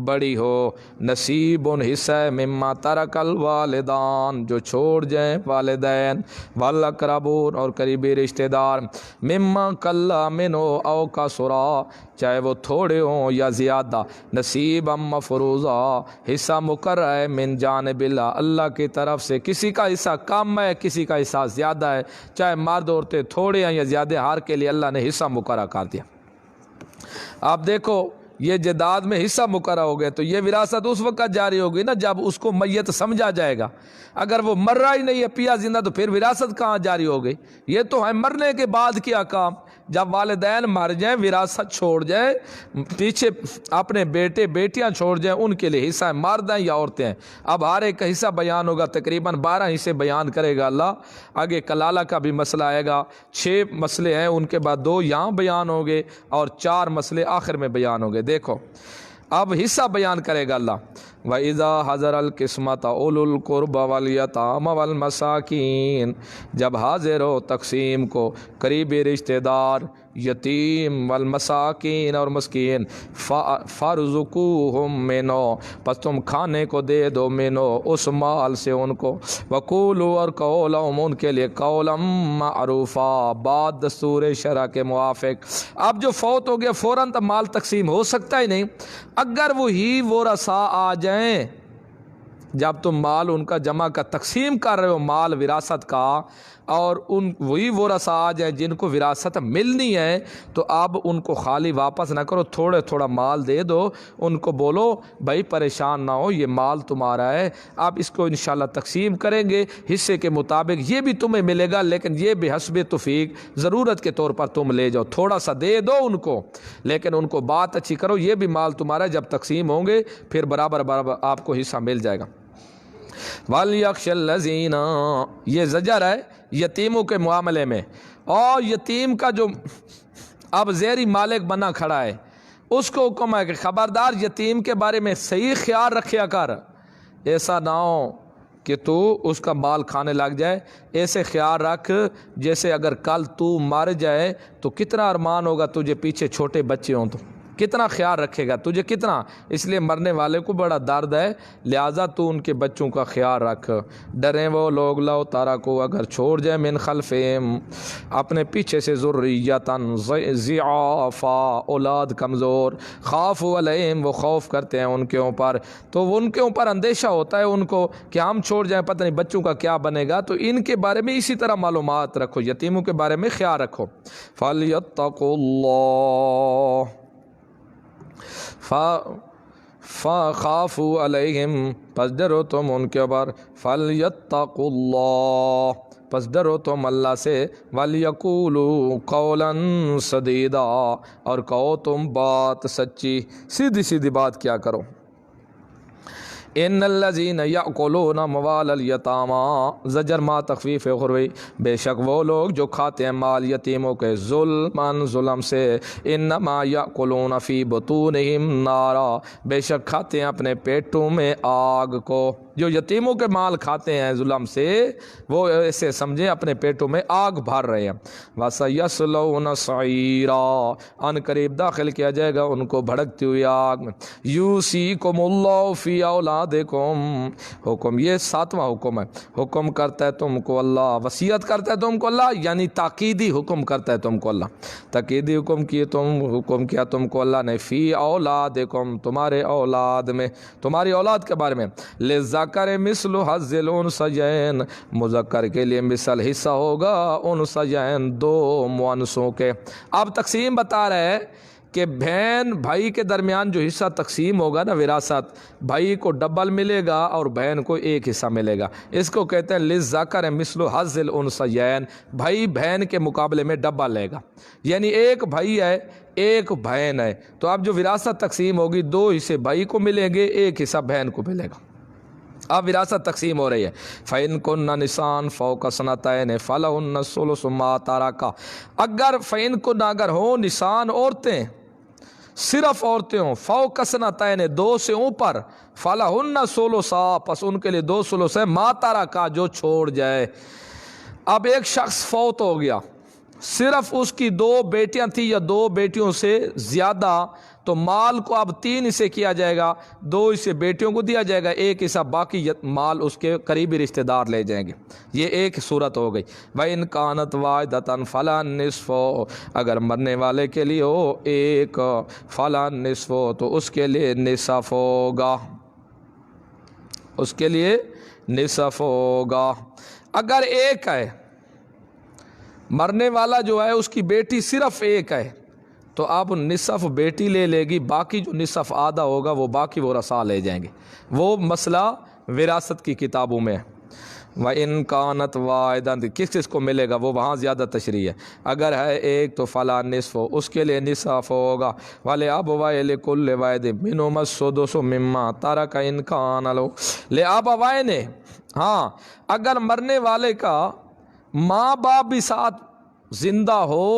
بڑی ہو، نصیب حصہ ہے، مما ترک الوالدان، جو چھوڑ جائیں والدین، والاقربون، اور قریبی رشتہ دار، مما قل منہ او کثرا، چاہے وہ تھوڑے ہوں یا زیادہ، نصیبا مفروضا، حصہ مقرر ہے، من جانب اللہ، اللہ کی طرف سے، کسی کا حصہ کم ہے کسی کا حصہ زیادہ ہے، چاہے مرد عورتیں تھوڑے ہیں یا زیادہ، ہر کے لیے اللہ نے حصہ مقرر کر دیا۔ آپ دیکھو یہ جائیداد میں حصہ مقرر ہو گئے تو یہ وراثت اس وقت جاری ہوگی نا جب اس کو میت سمجھا جائے گا، اگر وہ مر رہا ہی نہیں ہے پیا زندہ تو پھر وراثت کہاں جاری ہو گئی؟ یہ تو ہے مرنے کے بعد کیا کام، جب والدین مر جائیں، وراثت چھوڑ جائیں، پیچھے اپنے بیٹے بیٹیاں چھوڑ جائیں، ان کے لیے حصہ ہے، مرد ہیں یا عورتیں ہیں۔ اب ہر ایک کا حصہ بیان ہوگا، تقریباً 12 حصے بیان کرے گا اللہ، آگے کلالہ کا بھی مسئلہ آئے گا، 6 مسئلے ہیں، ان کے بعد 2 یہاں بیان ہوں گے اور 4 مسئلے آخر میں بیان ہوں گے۔ دیکھو اب حصہ بیان کرے گا اللہ، وَإِذَا حَضَرَ الْقِسْمَةَ أُولُو الْقُرْبَى وَالْيَتَامَى وَالْمَسَاكِينَ، جب حاضر ہو تقسیم کو قریبی رشتہ دار، یتیم، والمساکین، اور مسکین، فَارْزُقُوهُم مِّنْهُ، پس تم کھانے کو دے دو، مِّنْهُ، اس مال سے ان کو، وَقُولُوا، اور کہو، لَهُمْ، ان کے لیے، قَوْلًا مَّعْرُوفًا، بات دستور شرع کے موافق۔ اب جو فوت ہو گیا فوراً تو مال تقسیم ہو سکتا ہی نہیں، اگر وہی ورثاء آ جائیں، جب تم مال ان کا جمع کا تقسیم کر رہے ہو مال وراثت کا، اور ان وہی ورثاء آ جائیں جن کو وراثت ملنی ہے، تو اب ان کو خالی واپس نہ کرو، تھوڑا تھوڑا مال دے دو، ان کو بولو بھائی پریشان نہ ہو، یہ مال تمہارا ہے، آپ اس کو انشاءاللہ تقسیم کریں گے حصے کے مطابق، یہ بھی تمہیں ملے گا، لیکن یہ بھی حسب توفیق ضرورت کے طور پر تم لے جاؤ، تھوڑا سا دے دو ان کو، لیکن ان کو بات اچھی کرو، یہ بھی مال تمہارا ہے، جب تقسیم ہوں گے پھر برابر برابر آپ کو حصہ مل جائے گا۔ وَلْيَخْشَ الَّذِينَ، یہ زجر ہے یتیموں کے معاملے میں، اور یتیم کا جو اب زیری مالک بنا کھڑا ہے اس کو حکم ہے کہ خبردار یتیم کے بارے میں صحیح خیال رکھیا کر، ایسا نہ ہو کہ تو اس کا مال کھانے لگ جائے، ایسے خیال رکھ جیسے اگر کل تو مر جائے تو کتنا ارمان ہوگا تجھے پیچھے چھوٹے بچے ہوں تو، کتنا خیال رکھے گا تجھے کتنا، اس لیے مرنے والے کو بڑا درد ہے، لہٰذا تو ان کے بچوں کا خیال رکھ۔ ڈریں وہ لوگ لو تارا کو اگر چھوڑ جائے من خلفہم اپنے پیچھے سے ذریتن ضعافا اولاد کمزور، خوف علیہم وہ خوف کرتے ہیں ان کے اوپر، تو ان کے اوپر اندیشہ ہوتا ہے ان کو کہ ہم چھوڑ جائیں پتہ نہیں بچوں کا کیا بنے گا، تو ان کے بارے میں اسی طرح معلومات رکھو، یتیموں کے بارے میں خیال رکھو۔ فَلْيَتَّقُوا اللَّهَ فَخَافُوا عَلَيْهِمْ پس ڈرو تم ان کے اوپر، فَلْيَتَّقُوا اللَّهَ پس ڈرو تم اللہ سے، وَلْيَقُولُوا قَوْلًا سَدِيدًا اور کہو تم بات سچی، سیدھی سیدھی بات کیا کرو۔ ان الذین یأکلون اموال الیتامی زجر ما تخفیف غروی بے شک وہ لوگ جو کھاتے ہیں مال یتیموں کے ظلم سے، انما یأکلون فی بطونہم نارا بے شک کھاتے ہیں اپنے پیٹوں میں آگ کو، جو یتیموں کے مال کھاتے ہیں ظلم سے وہ ایسے سمجھیں اپنے پیٹوں میں آگ بھر رہے ہیں۔ وَسَيَصْلَوْنَ سَعِيرًا ان قریب داخل کیا جائے گا ان کو بھڑکتی ہوئی آگ میں۔ یوصیکم اللہ فی اولادکم حکم، یہ 7واں حکم ہے، حکم کرتا ہے تم کو اللہ، وصیت کرتا ہے تم کو اللہ، یعنی تاکیدی حکم کرتا ہے تم کو اللہ، تاکیدی حکم کیا تم کو اللہ نے، فی اولادکم تمہارے اولاد میں، تمہاری اولاد کے بارے میں، للذکر مثل حظ الانثیین مذکر کے لیے مثل حصہ ہوگا انثیین دو مؤنثوں کے۔ اب تقسیم بتا رہے ہیں کہ بہن بھائی کے درمیان جو حصہ تقسیم ہوگا نا وراثت، بھائی کو ڈبل ملے گا اور بہن کو ایک حصہ ملے گا، اس کو کہتے ہیں للذکر مثل حظ الانثیین، بھائی بہن کے مقابلے میں ڈبل لے گا، یعنی ایک بھائی ہے ایک بہن ہے، تو اب جو وراثت تقسیم ہوگی 2 حصے بھائی کو ملیں گے، ایک حصہ بہن کو ملے گا۔ اب وراثت تقسیم ہو رہی ہے، فَإِن كُنَّ نِسَاءً فَوْقَ اثْنَتَيْنِ فَلَهُنَّ الثُّلُثُ مَا تَرَكَ اگر فَإِن كُنَّ اگر ہوں نسان عورتیں، صرف عورتیں ہوں، فوق اثنتین 2 سے اوپر، فَلَهُنَّ الثُّلُثُ پس ان کے لیے 2 ثلث ہے، ما ترک جو چھوڑ جائے۔ اب ایک شخص فوت ہو گیا، صرف اس کی 2 بیٹیاں تھیں یا 2 بیٹیوں سے زیادہ، تو مال کو اب 3 حصے کیا جائے گا، 2 حصے بیٹیوں کو دیا جائے گا، 1 حصہ باقی مال اس کے قریبی رشتہ دار لے جائیں گے، یہ ایک صورت ہو گئی۔ وَإِن كَانَتْ وَاحِدَةً فَلَهَا النِّصْفُ اگر مرنے والے کے لیے ہو ایک، فَلَهَا النِّصْفُ تو اس کے لیے نصف ہوگا، اس کے لیے نصف ہوگا۔ اگر ایک ہے مرنے والا جو ہے اس کی بیٹی صرف ایک ہے تو اب نصف بیٹی لے لے گی، باقی جو نصف آدھا ہوگا وہ باقی ورثاء لے جائیں گے، وہ مسئلہ وراثت کی کتابوں میں ہے۔ وَإِن كَانَتْ وَاحِدَةً کس کس کو ملے گا وہ وہاں زیادہ تشریح ہے، اگر ہے ایک تو فَلَا نِصْفُ اس کے لیے نصف ہوگا، وَلِأَبْوَيْهِ لِكُلِّ وَاحِدٍ مِّنْهُمَا السُّدُسُ مِمَّا تَرَكَ إِن كَانَ لَهُ لِأَبْوَيْهِ ہاں اگر مرنے والے کا ماں باپ بھی ساتھ زندہ ہو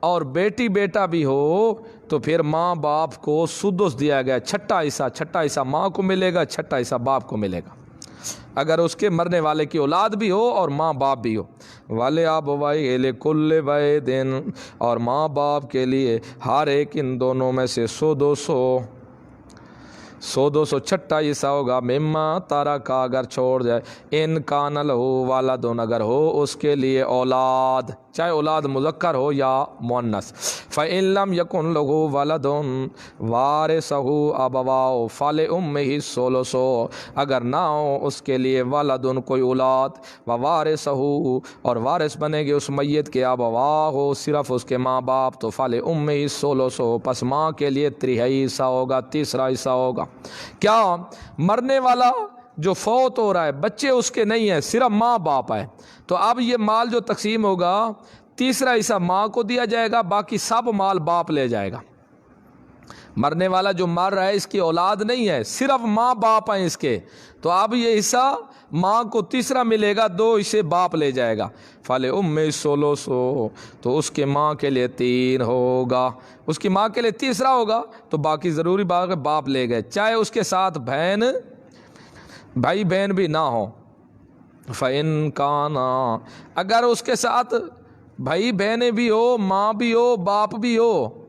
اور بیٹی بیٹا بھی ہو تو پھر ماں باپ کو سدس دیا گیا، چھٹا حصہ ماں کو ملے گا، چھٹا حصہ باپ کو ملے گا، اگر اس کے مرنے والے کی اولاد بھی ہو اور ماں باپ بھی ہو۔ وَلِأَبْوَيْهِ لِكُلِّ وَاحِدٍ اور ماں باپ کے لیے ہر ایک ان دونوں میں سے 100 چھٹا حصہ ہوگا، مما ترک اگر چھوڑ جائے، ان کان لہ ولد اگر ہو اس کے لیے اولاد، چاہے اولاد مذکر ہو یا مؤنث، فإن لم یکن لہ ولد وارثہ ابواہ فلأمہ الثلث اگر نہ ہو اس کے لیے ولد کوئی اولاد، ووارثہ اور وارث بنے گے اس میت کے ابواہ ہو صرف اس کے ماں باپ، تو فلأمہ الثلث پس ماں کے لیے تریہائی حصہ ہوگا، تیسرا حصہ ہوگا۔ کیا مرنے والا جو فوت ہو رہا ہے بچے اس کے نہیں ہیں، صرف ماں باپ ہے، تو اب یہ مال جو تقسیم ہوگا تیسرا حصہ ماں کو دیا جائے گا، باقی سب مال باپ لے جائے گا۔ مرنے والا جو مر رہا ہے اس کی اولاد نہیں ہے، صرف ماں باپ ہیں اس کے، تو اب یہ حصہ ماں کو تیسرا ملے گا، 2 حصے باپ لے جائے گا، فلأمہ الثلث تو اس کے ماں کے لیے 3 ہوگا، اس کی ماں کے لیے تیسرا ہوگا، تو باقی ضروری بات ہے باپ لے گئے، چاہے اس کے ساتھ بھائی بہن بھی نہ ہو۔ فإن کان اگر اس کے ساتھ بھائی بہنیں بھی ہو، ماں بھی ہو، باپ بھی ہو،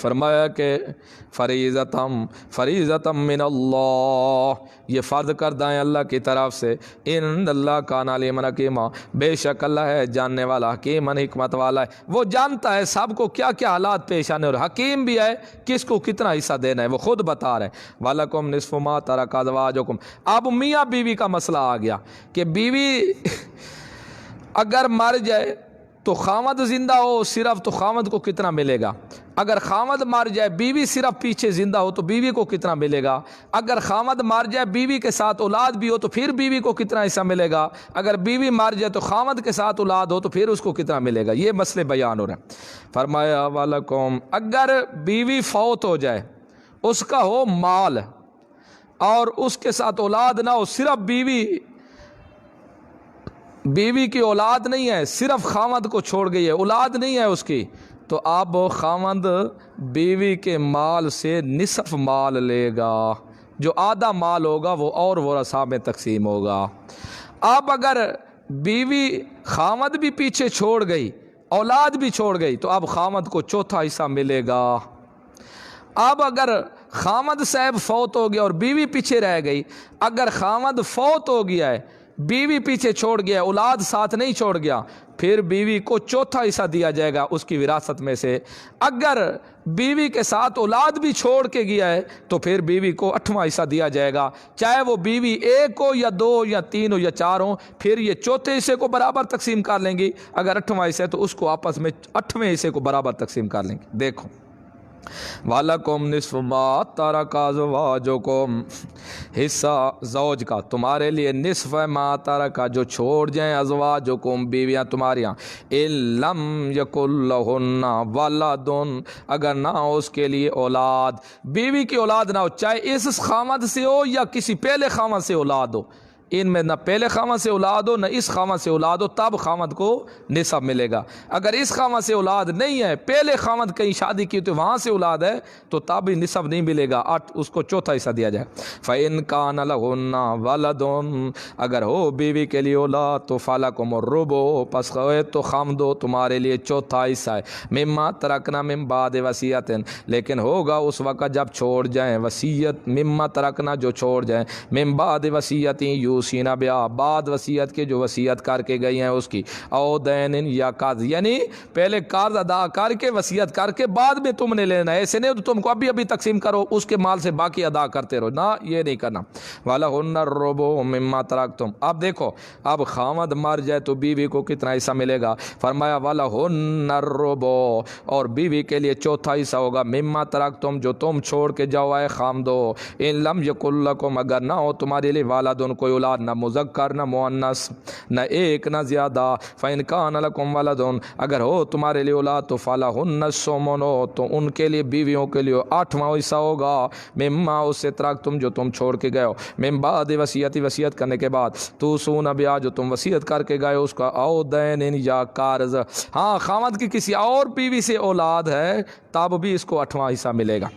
فرمایا کہ فریضتم من اللہ، یہ فرض کردہ ہے اللہ کی طرف سے، ان اللہ کان علیما حکیما، بے شک اللہ ہے جاننے والا، حکیم حکمت والا ہے، وہ جانتا ہے سب کو کیا کیا حالات پیش آنے، اور حکیم بھی ہے کس کو کتنا حصہ دینا ہے، وہ خود بتا رہے ہیں وَلَكُمْ نِصْفُ مَا تَرَكَ أَزْوَاجُكُمْ۔ اب میاں بیوی کا مسئلہ آ گیا کہ بیوی اگر مر جائے تو خامد زندہ ہو صرف تو خامد کو کتنا ملے گا، اگر خامد مر جائے بیوی صرف پیچھے زندہ ہو تو بیوی کو کتنا ملے گا، اگر خامد مر جائے بیوی کے ساتھ اولاد بھی ہو تو پھر بیوی کو کتنا حصہ ملے گا، اگر بیوی مر جائے تو خامد کے ساتھ اولاد ہو تو پھر اس کو کتنا ملے گا، یہ مسئلے بیان ہو رہے ہیں۔ فرمایا وَلَكُمْ، اگر بیوی فوت ہو جائے، اس کا ہو مال اور اس کے ساتھ اولاد نہ ہو، صرف بیوی کی اولاد نہیں ہے، صرف خامد کو چھوڑ گئی ہے، اولاد نہیں ہے اس کی، تو اب خامد بیوی کے مال سے نصف مال لے گا، جو آدھا مال ہوگا وہ اور ورثاء میں تقسیم ہوگا۔ اب اگر بیوی خامد بھی پیچھے چھوڑ گئی، اولاد بھی چھوڑ گئی، تو اب خامد کو چوتھا حصہ ملے گا۔ اب اگر خامد صاحب فوت ہو گیا اور بیوی پیچھے رہ گئی، اگر خامد فوت ہو گیا ہے، بیوی پیچھے چھوڑ گیا، اولاد ساتھ نہیں چھوڑ گیا، پھر بیوی کو چوتھا حصہ دیا جائے گا اس کی وراثت میں سے۔ اگر بیوی کے ساتھ اولاد بھی چھوڑ کے گیا ہے تو پھر بیوی کو 8واں حصہ دیا جائے گا، چاہے وہ بیوی 1 ہو یا 2 یا 3 ہو یا 4 ہو، پھر یہ چوتھے حصے کو برابر تقسیم کر لیں گی، اگر 8واں حصہ ہے تو اس کو آپس میں 8ویں حصے کو برابر تقسیم کر لیں گے۔ دیکھو وَلَكُمْ نِصْفُ مَا تَرَكَ أَزْوَاجُكُمْ، حصہ زوج کا تمہارے لیے نصف ہے، مَا تَرَكَ جو چھوڑ جائیں، أَزْوَاجُكُمْ بیویاں تمہاریاں، إِن لَمْ يَكُن لَهُنَّ وَلَدٌ اگر نہ ہو اس کے لیے اولاد، بیوی کی اولاد نہ ہو، چاہے اس خامد سے ہو یا کسی پہلے خامد سے اولاد ہو، ان میں نہ پہلے خامد سے اولاد ہو نہ اس خامد سے اولاد ہو، تب خامد کو نصف ملے گا۔ اگر اس خامد سے اولاد نہیں ہے، پہلے خامد کہیں شادی کی تو وہاں سے اولاد ہے، تو تب بھی نصف نہیں ملے گا، اس کو چوتھا حصہ دیا جائے۔ فَإِن كَانَ لَهُنَّ وَلَدٌ اگر ہو بیوی کے لیے اولاد تو فَلَكُمُ الرُّبُعُ پس تو خامد ہو تمہارے لیے چوتھا حصہ ہے، مِمَّا تَرَكْنَا مِن بَعْدِ وَصِيَّةٍ لیکن ہوگا اس وقت جب چھوڑ جائیں، وصیت مِمَّا تَرَكْنَا جو چھوڑ جائیں، مِن بَعْدِ وَصِيَّةٍ یوصِینَ بِہَا بعد وصیت کے جو وصیت کر کے گئی ہیں اس کی، او دین یا قرض یعنی پہلے قرض ادا کر کے وصیت کر کے بعد میں تم نے لینا ہے، ایسے نہیں تو تم کو ابھی تقسیم کرو اس کے مال سے باقی ادا کرتے رہو، نہ یہ نہیں کرنا۔ وَلَهُنَّ الرُّبُعُ مِمَّا تَرَكْتُمْ اب دیکھو اب خامد مر جائے تو بیوی کو کتنا حصہ ملے گا، فرمایا وَلَهُنَّ الرُّبُعُ اور بیوی کے لیے چوتھا حصہ ہوگا، مِمَّا تَرَكْتُمْ جو تم چھوڑ کے جاؤ اے خامدو، ان لم یکن لکم اگر نہ ہو تمہارے لیے والدن کوئی اولاد، نہ مذکر نہ مؤنث، نہ ایک نہ زیادہ، فَإِن كَانَ لَكُمْ وَلَدٌ اگر ہو تمہارے لیے اولاد تو فَلَهُنَّ الثُّمُنُ تو ان کے لیے بیویوں کے لیے 8واں حصہ ہوگا، مما اس سے ترکتم جو تم چھوڑ کے گئے ہو، من بعد وصیت کرنے کے بعد، توصون بہا جو تم وصیت کر کے گئے ہو اس کا، او دین یا قرض ہاں خامد کی کسی اور بیوی سے اولاد ہے تب بھی اس کو 8واں حصہ ملے گا۔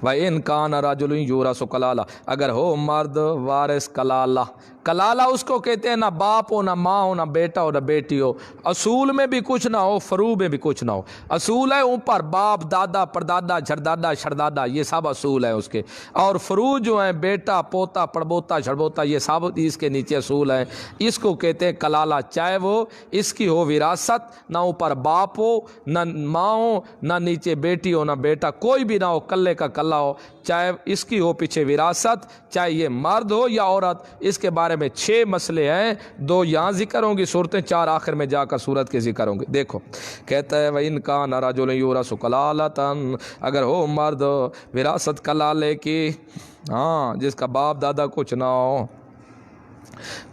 وَإِن كَانَ رَجُلٌ يُورَثُ كَلَالَةً اگر ہو مرد وارث کلالہ، کلالہ اس کو کہتے ہیں نہ باپ ہو نہ ماں ہو نہ بیٹا ہو نہ بیٹی ہو، اصول میں بھی کچھ نہ ہو فروع میں بھی کچھ نہ ہو، اصول ہے اوپر باپ دادا پردادا جھردادا شردادا یہ سب اصول ہیں اس کے، اور فروع جو ہیں بیٹا پوتا پڑبوتا چھڑبوتا یہ سب اس کے نیچے اصول ہیں، اس کو کہتے ہیں کلالہ، چاہے وہ اس کی ہو وراثت، نہ اوپر باپ ہو نہ ماں ہو نہ نیچے بیٹی ہو نہ بیٹا، کوئی بھی نہ ہو کلے کا کلہ ہو، چاہے اس کی ہو پیچھے وراثت، چاہے یہ مرد ہو یا عورت، اس کے بارے میں 6 مسئلے ہیں، 2 یہاں ذکر ہوں گی صورتیں، 4 آخر میں جا کر صورت کے ذکر ہوں گے۔ دیکھو کہتا ہے وَإِن كَانَ رَجُلٌ يُورَثُ كَلَالَةً اگر ہو مرد وراثت کلالے کی، ہاں جس کا باپ دادا کچھ نہ ہو،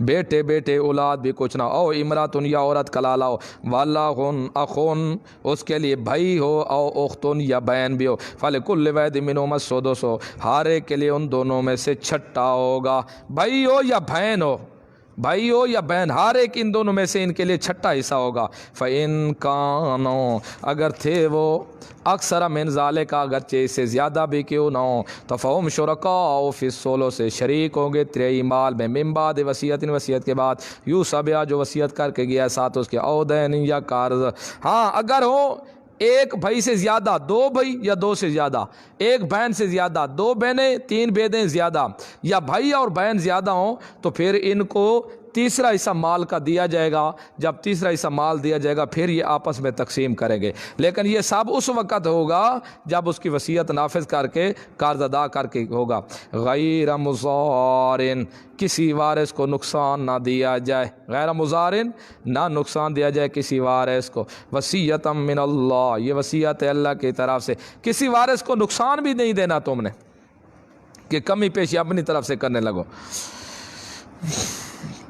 بیٹے بیٹے اولاد بھی کچھ نہ او امراتن یا عورت کلالہ ہو، وَلَهُنْ أَخٌ اس کے لیے بھائی ہو، او اختن یا بہن بھی ہو، فَلِكُلِّ وَاحِدٍ مِنْهُمَا السُّدُسُ ہر ایک کے لیے ان دونوں میں سے چھٹا ہوگا، بھائی ہو یا بہن ہو، بھائی ہو یا بہن ہر ایک ان دونوں میں سے ان کے لیے چھٹا حصہ ہوگا۔ فَإِن كَانُوا اگر تھے وہ اکثر من ذالک اگرچہ اس سے زیادہ بھی کیوں نہ ہو، تو فہم شرکاء فی الثلث شریک ہوں گے تریئی مال میں، من بعد وصیت کے بعد، یوصی بہا جو وصیت کر کے گیا ساتھ اس کے، او دین یا قرض ہاں اگر ہو ایک بھائی سے زیادہ 2 بھائی یا 2 سے زیادہ، ایک بہن سے زیادہ 2 بہنیں 3 بہنیں زیادہ، یا بھائی اور بہن زیادہ ہوں تو پھر ان کو تیسرا حصہ مال کا دیا جائے گا۔ جب تیسرا حصہ مال دیا جائے گا پھر یہ آپس میں تقسیم کریں گے، لیکن یہ سب اس وقت ہوگا جب اس کی وصیت نافذ کر کے قرض ادا کر کے ہوگا۔ غیر مضارن، کسی وارث کو نقصان نہ دیا جائے، غیر مضارن نہ نقصان دیا جائے کسی وارث کو۔ وصیۃ من اللہ، یہ وصیت ہے اللہ کی طرف سے، کسی وارث کو نقصان بھی نہیں دینا تم نے کہ کمی پیشی اپنی طرف سے کرنے لگو۔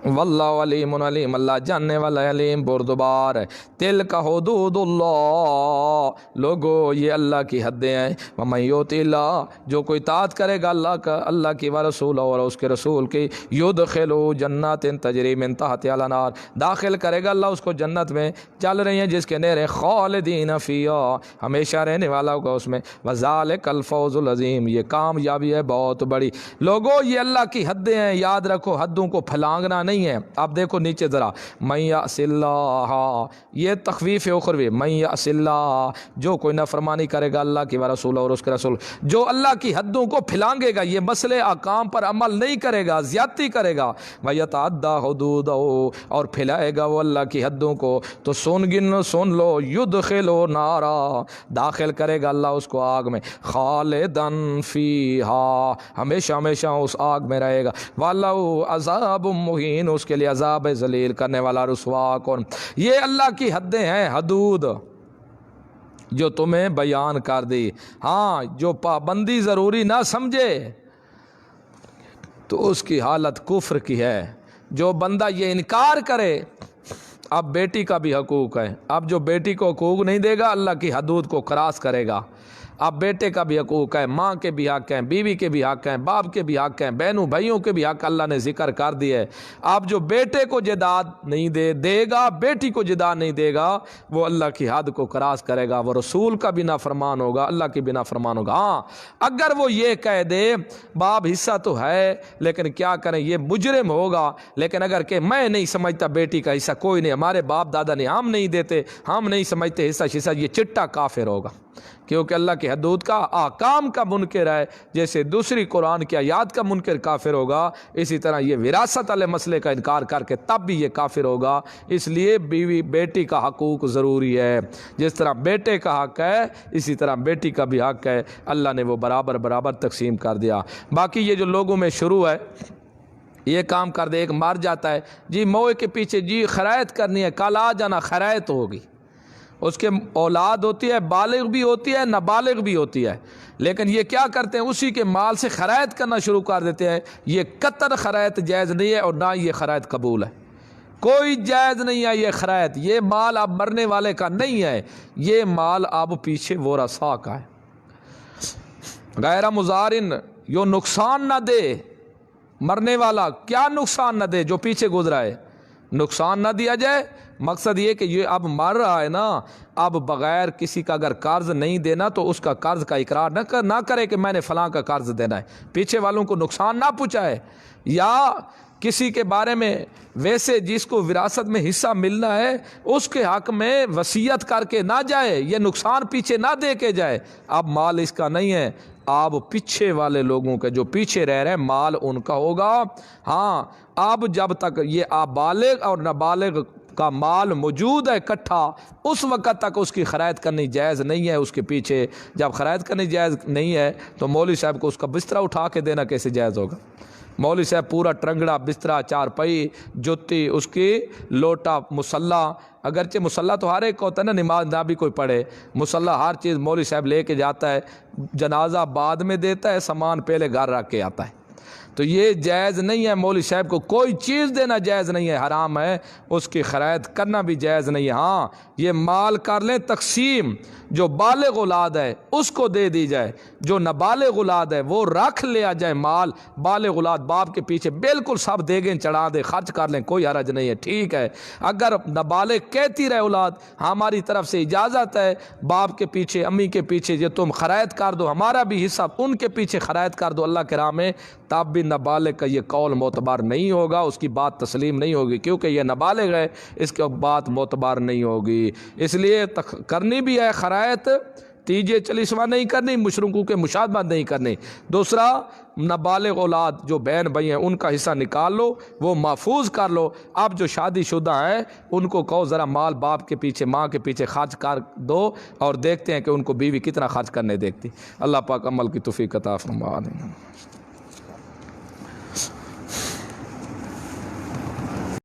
واللہ علیم علیم، اللہ جاننے والا علیم بردبار ہے۔ تلک حدود اللہ، لوگو یہ اللہ کی حدیں ہیں۔ ومن یؤتی اللہ، جو کوئی اطاعت کرے گا اللہ کی و رسول اور اس کے رسول کی، یدخلہ جنات تجری من تحتہا الانہار، داخل کرے گا اللہ اس کو جنت میں چل رہی ہیں جس کے نہریں، خالدین فیہا، ہمیشہ رہنے والا ہوگا اس میں۔ وذالک الفوز العظیم، یہ کامیابی ہے بہت بڑی۔ لوگو یہ اللہ کی حدیں ہیں، یاد رکھو حدوں کو پھلانگنا نہیں ہے۔ اب دیکھو نیچے ذرا، من یعص اللہ، یہ تخویف اخروی، من یعص اللہ، جو کوئی نافرمانی کرے گا اللہ کی و رسول اور اس کے رسول، جو اللہ کی حدوں کو پھلانگے گا، یہ مسئلے احکام پر عمل نہیں کرے گا، زیادتی کرے گا، ویتعدی حدودہ، اور پھیلائے گا وہ اللہ کی حدوں کو، تو سن لو، یدخلہ نارا، داخل کرے گا اللہ اس کو آگ میں، خالدن فیہا، ہمیشہ ہمیشہ اس آگ میں رہے گا، وَلَهُ عذاب مہین، اس کے لیے عذاب ذلیل کرنے والا رسوا کون۔ یہ اللہ کی حدیں ہیں، حدود جو تمہیں بیان کر دی۔ ہاں، جو پابندی ضروری نہ سمجھے تو اس کی حالت کفر کی ہے۔ جو بندہ یہ انکار کرے، اب بیٹی کا بھی حقوق ہے، اب جو بیٹی کو حقوق نہیں دے گا اللہ کی حدود کو کراس کرے گا۔ اب بیٹے کا بھی حقوق ہے، ماں کے بھی حق ہیں، بیوی کے بھی حق ہیں، باپ کے بھی حق ہیں، بہنوں بھائیوں کے بھی حق اللہ نے ذکر کر دیے۔ اب جو بیٹے کو جداد نہیں دے گا، بیٹی کو جداد نہیں دے گا، وہ اللہ کی حد کو کراس کرے گا، وہ رسول کا بھی نافرمان ہوگا، اللہ کی بھی نافرمان ہوگا۔ ہاں، اگر وہ یہ کہہ دے باپ حصہ تو ہے لیکن کیا کریں یہ مجرم ہوگا، لیکن اگر کہ میں نہیں سمجھتا بیٹی کا حصہ کوئی نہیں، ہمارے باپ دادا نے، ہم نہیں دیتے، ہم نہیں سمجھتے حصہ شصہ، یہ چٹا کافر ہوگا، کیونکہ اللہ کی حدود کا احکام کا منکر ہے۔ جیسے دوسری قرآن کی آیات کا منکر کافر ہوگا، اسی طرح یہ وراثت والے مسئلے کا انکار کر کے تب بھی یہ کافر ہوگا۔ اس لیے بیوی بیٹی کا حقوق ضروری ہے، جس طرح بیٹے کا حق ہے اسی طرح بیٹی کا بھی حق ہے، اللہ نے وہ برابر برابر تقسیم کر دیا۔ باقی یہ جو لوگوں میں شروع ہے یہ کام کر دے، ایک مر جاتا ہے جی موئے کے پیچھے، جی خیرات کرنی ہے، کل آ جانا خیرات ہوگی، اس کے اولاد ہوتی ہے، بالغ بھی ہوتی ہے، نابالغ بھی ہوتی ہے، لیکن یہ کیا کرتے ہیں اسی کے مال سے خیرات کرنا شروع کر دیتے ہیں۔ یہ قطر خیرات جائز نہیں ہے اور نہ یہ خیرات قبول ہے، کوئی جائز نہیں ہے یہ خیرات۔ یہ مال اب مرنے والے کا نہیں ہے، یہ مال اب پیچھے ورثاء کا ہے۔ غیر مضارن، جو نقصان نہ دے، مرنے والا کیا نقصان نہ دے، جو پیچھے گزرا ہے نقصان نہ دیا جائے۔ مقصد یہ کہ یہ اب مر رہا ہے نا، اب بغیر کسی کا اگر قرض نہیں دینا تو اس کا قرض کا اقرار نہ کرے کہ میں نے فلاں کا قرض دینا ہے، پیچھے والوں کو نقصان نہ پہنچائے، یا کسی کے بارے میں ویسے جس کو وراثت میں حصہ ملنا ہے اس کے حق میں وصیت کر کے نہ جائے، یہ نقصان پیچھے نہ دے کے جائے۔ اب مال اس کا نہیں ہے، اب پیچھے والے لوگوں کے جو پیچھے رہ رہے ہیں مال ان کا ہوگا۔ ہاں، اب جب تک یہ بالغ اور نابالغ کا مال موجود ہے اکٹھا، اس وقت تک اس کی خیرات کرنی جائز نہیں ہے۔ اس کے پیچھے جب خیرات کرنی جائز نہیں ہے تو مولوی صاحب کو اس کا بستر اٹھا کے دینا کیسے جائز ہوگا؟ مولوی صاحب پورا ٹرنگڑا بسترا، چارپائی، جوتی، اس کی لوٹا، مصلی، اگرچہ مصلی تو ہر ایک ہوتا ہے نا، نماز نہ بھی کوئی پڑھے، مصلی ہر چیز مولوی صاحب لے کے جاتا ہے، جنازہ بعد میں دیتا ہے، سامان پہلے گھر رکھ کے آتا ہے۔ تو یہ جائز نہیں ہے، مولوی صاحب کو کوئی چیز دینا جائز نہیں ہے، حرام ہے، اس کی خیرات کرنا بھی جائز نہیں ہے۔ ہاں، یہ مال کر لیں تقسیم، جو بالغ اولاد ہے اس کو دے دی جائے، جو نابالغ اولاد ہے وہ رکھ لیا جائے مال، بالغ اولاد باپ کے پیچھے بالکل سب دے گئے، چڑھا دے، خرچ کر لیں، کوئی حرج نہیں ہے، ٹھیک ہے۔ اگر نابالغ کہتی رہے اولاد ہماری طرف سے اجازت ہے، باپ کے پیچھے، امی کے پیچھے، جو تم خیرات کر دو، ہمارا بھی حصہ ان کے پیچھے خیرات کر دو اللہ کے راہ میں، تب بھی نابالغ کا یہ قول معتبر نہیں ہوگا، اس کی بات تسلیم نہیں ہوگی، کیونکہ یہ نابالغ ہے، اس کی بات معتبر نہیں ہوگی۔ اس لیے کرنی بھی ہے خرائط، تیجے چلیسواں نہیں کرنی، مشرکوں کے مشابہت نہیں کرنی۔ دوسرا، نابالغ اولاد جو بہن بھائی ہیں ان کا حصہ نکال لو، وہ محفوظ کر لو۔ اب جو شادی شدہ ہیں ان کو کہو ذرا مال باپ کے پیچھے، ماں کے پیچھے خرچ کر دو، اور دیکھتے ہیں کہ ان کو بیوی کتنا خرچ کرنے دیکھتی۔ اللہ پاک عمل کی توفیق عطا فرمائے۔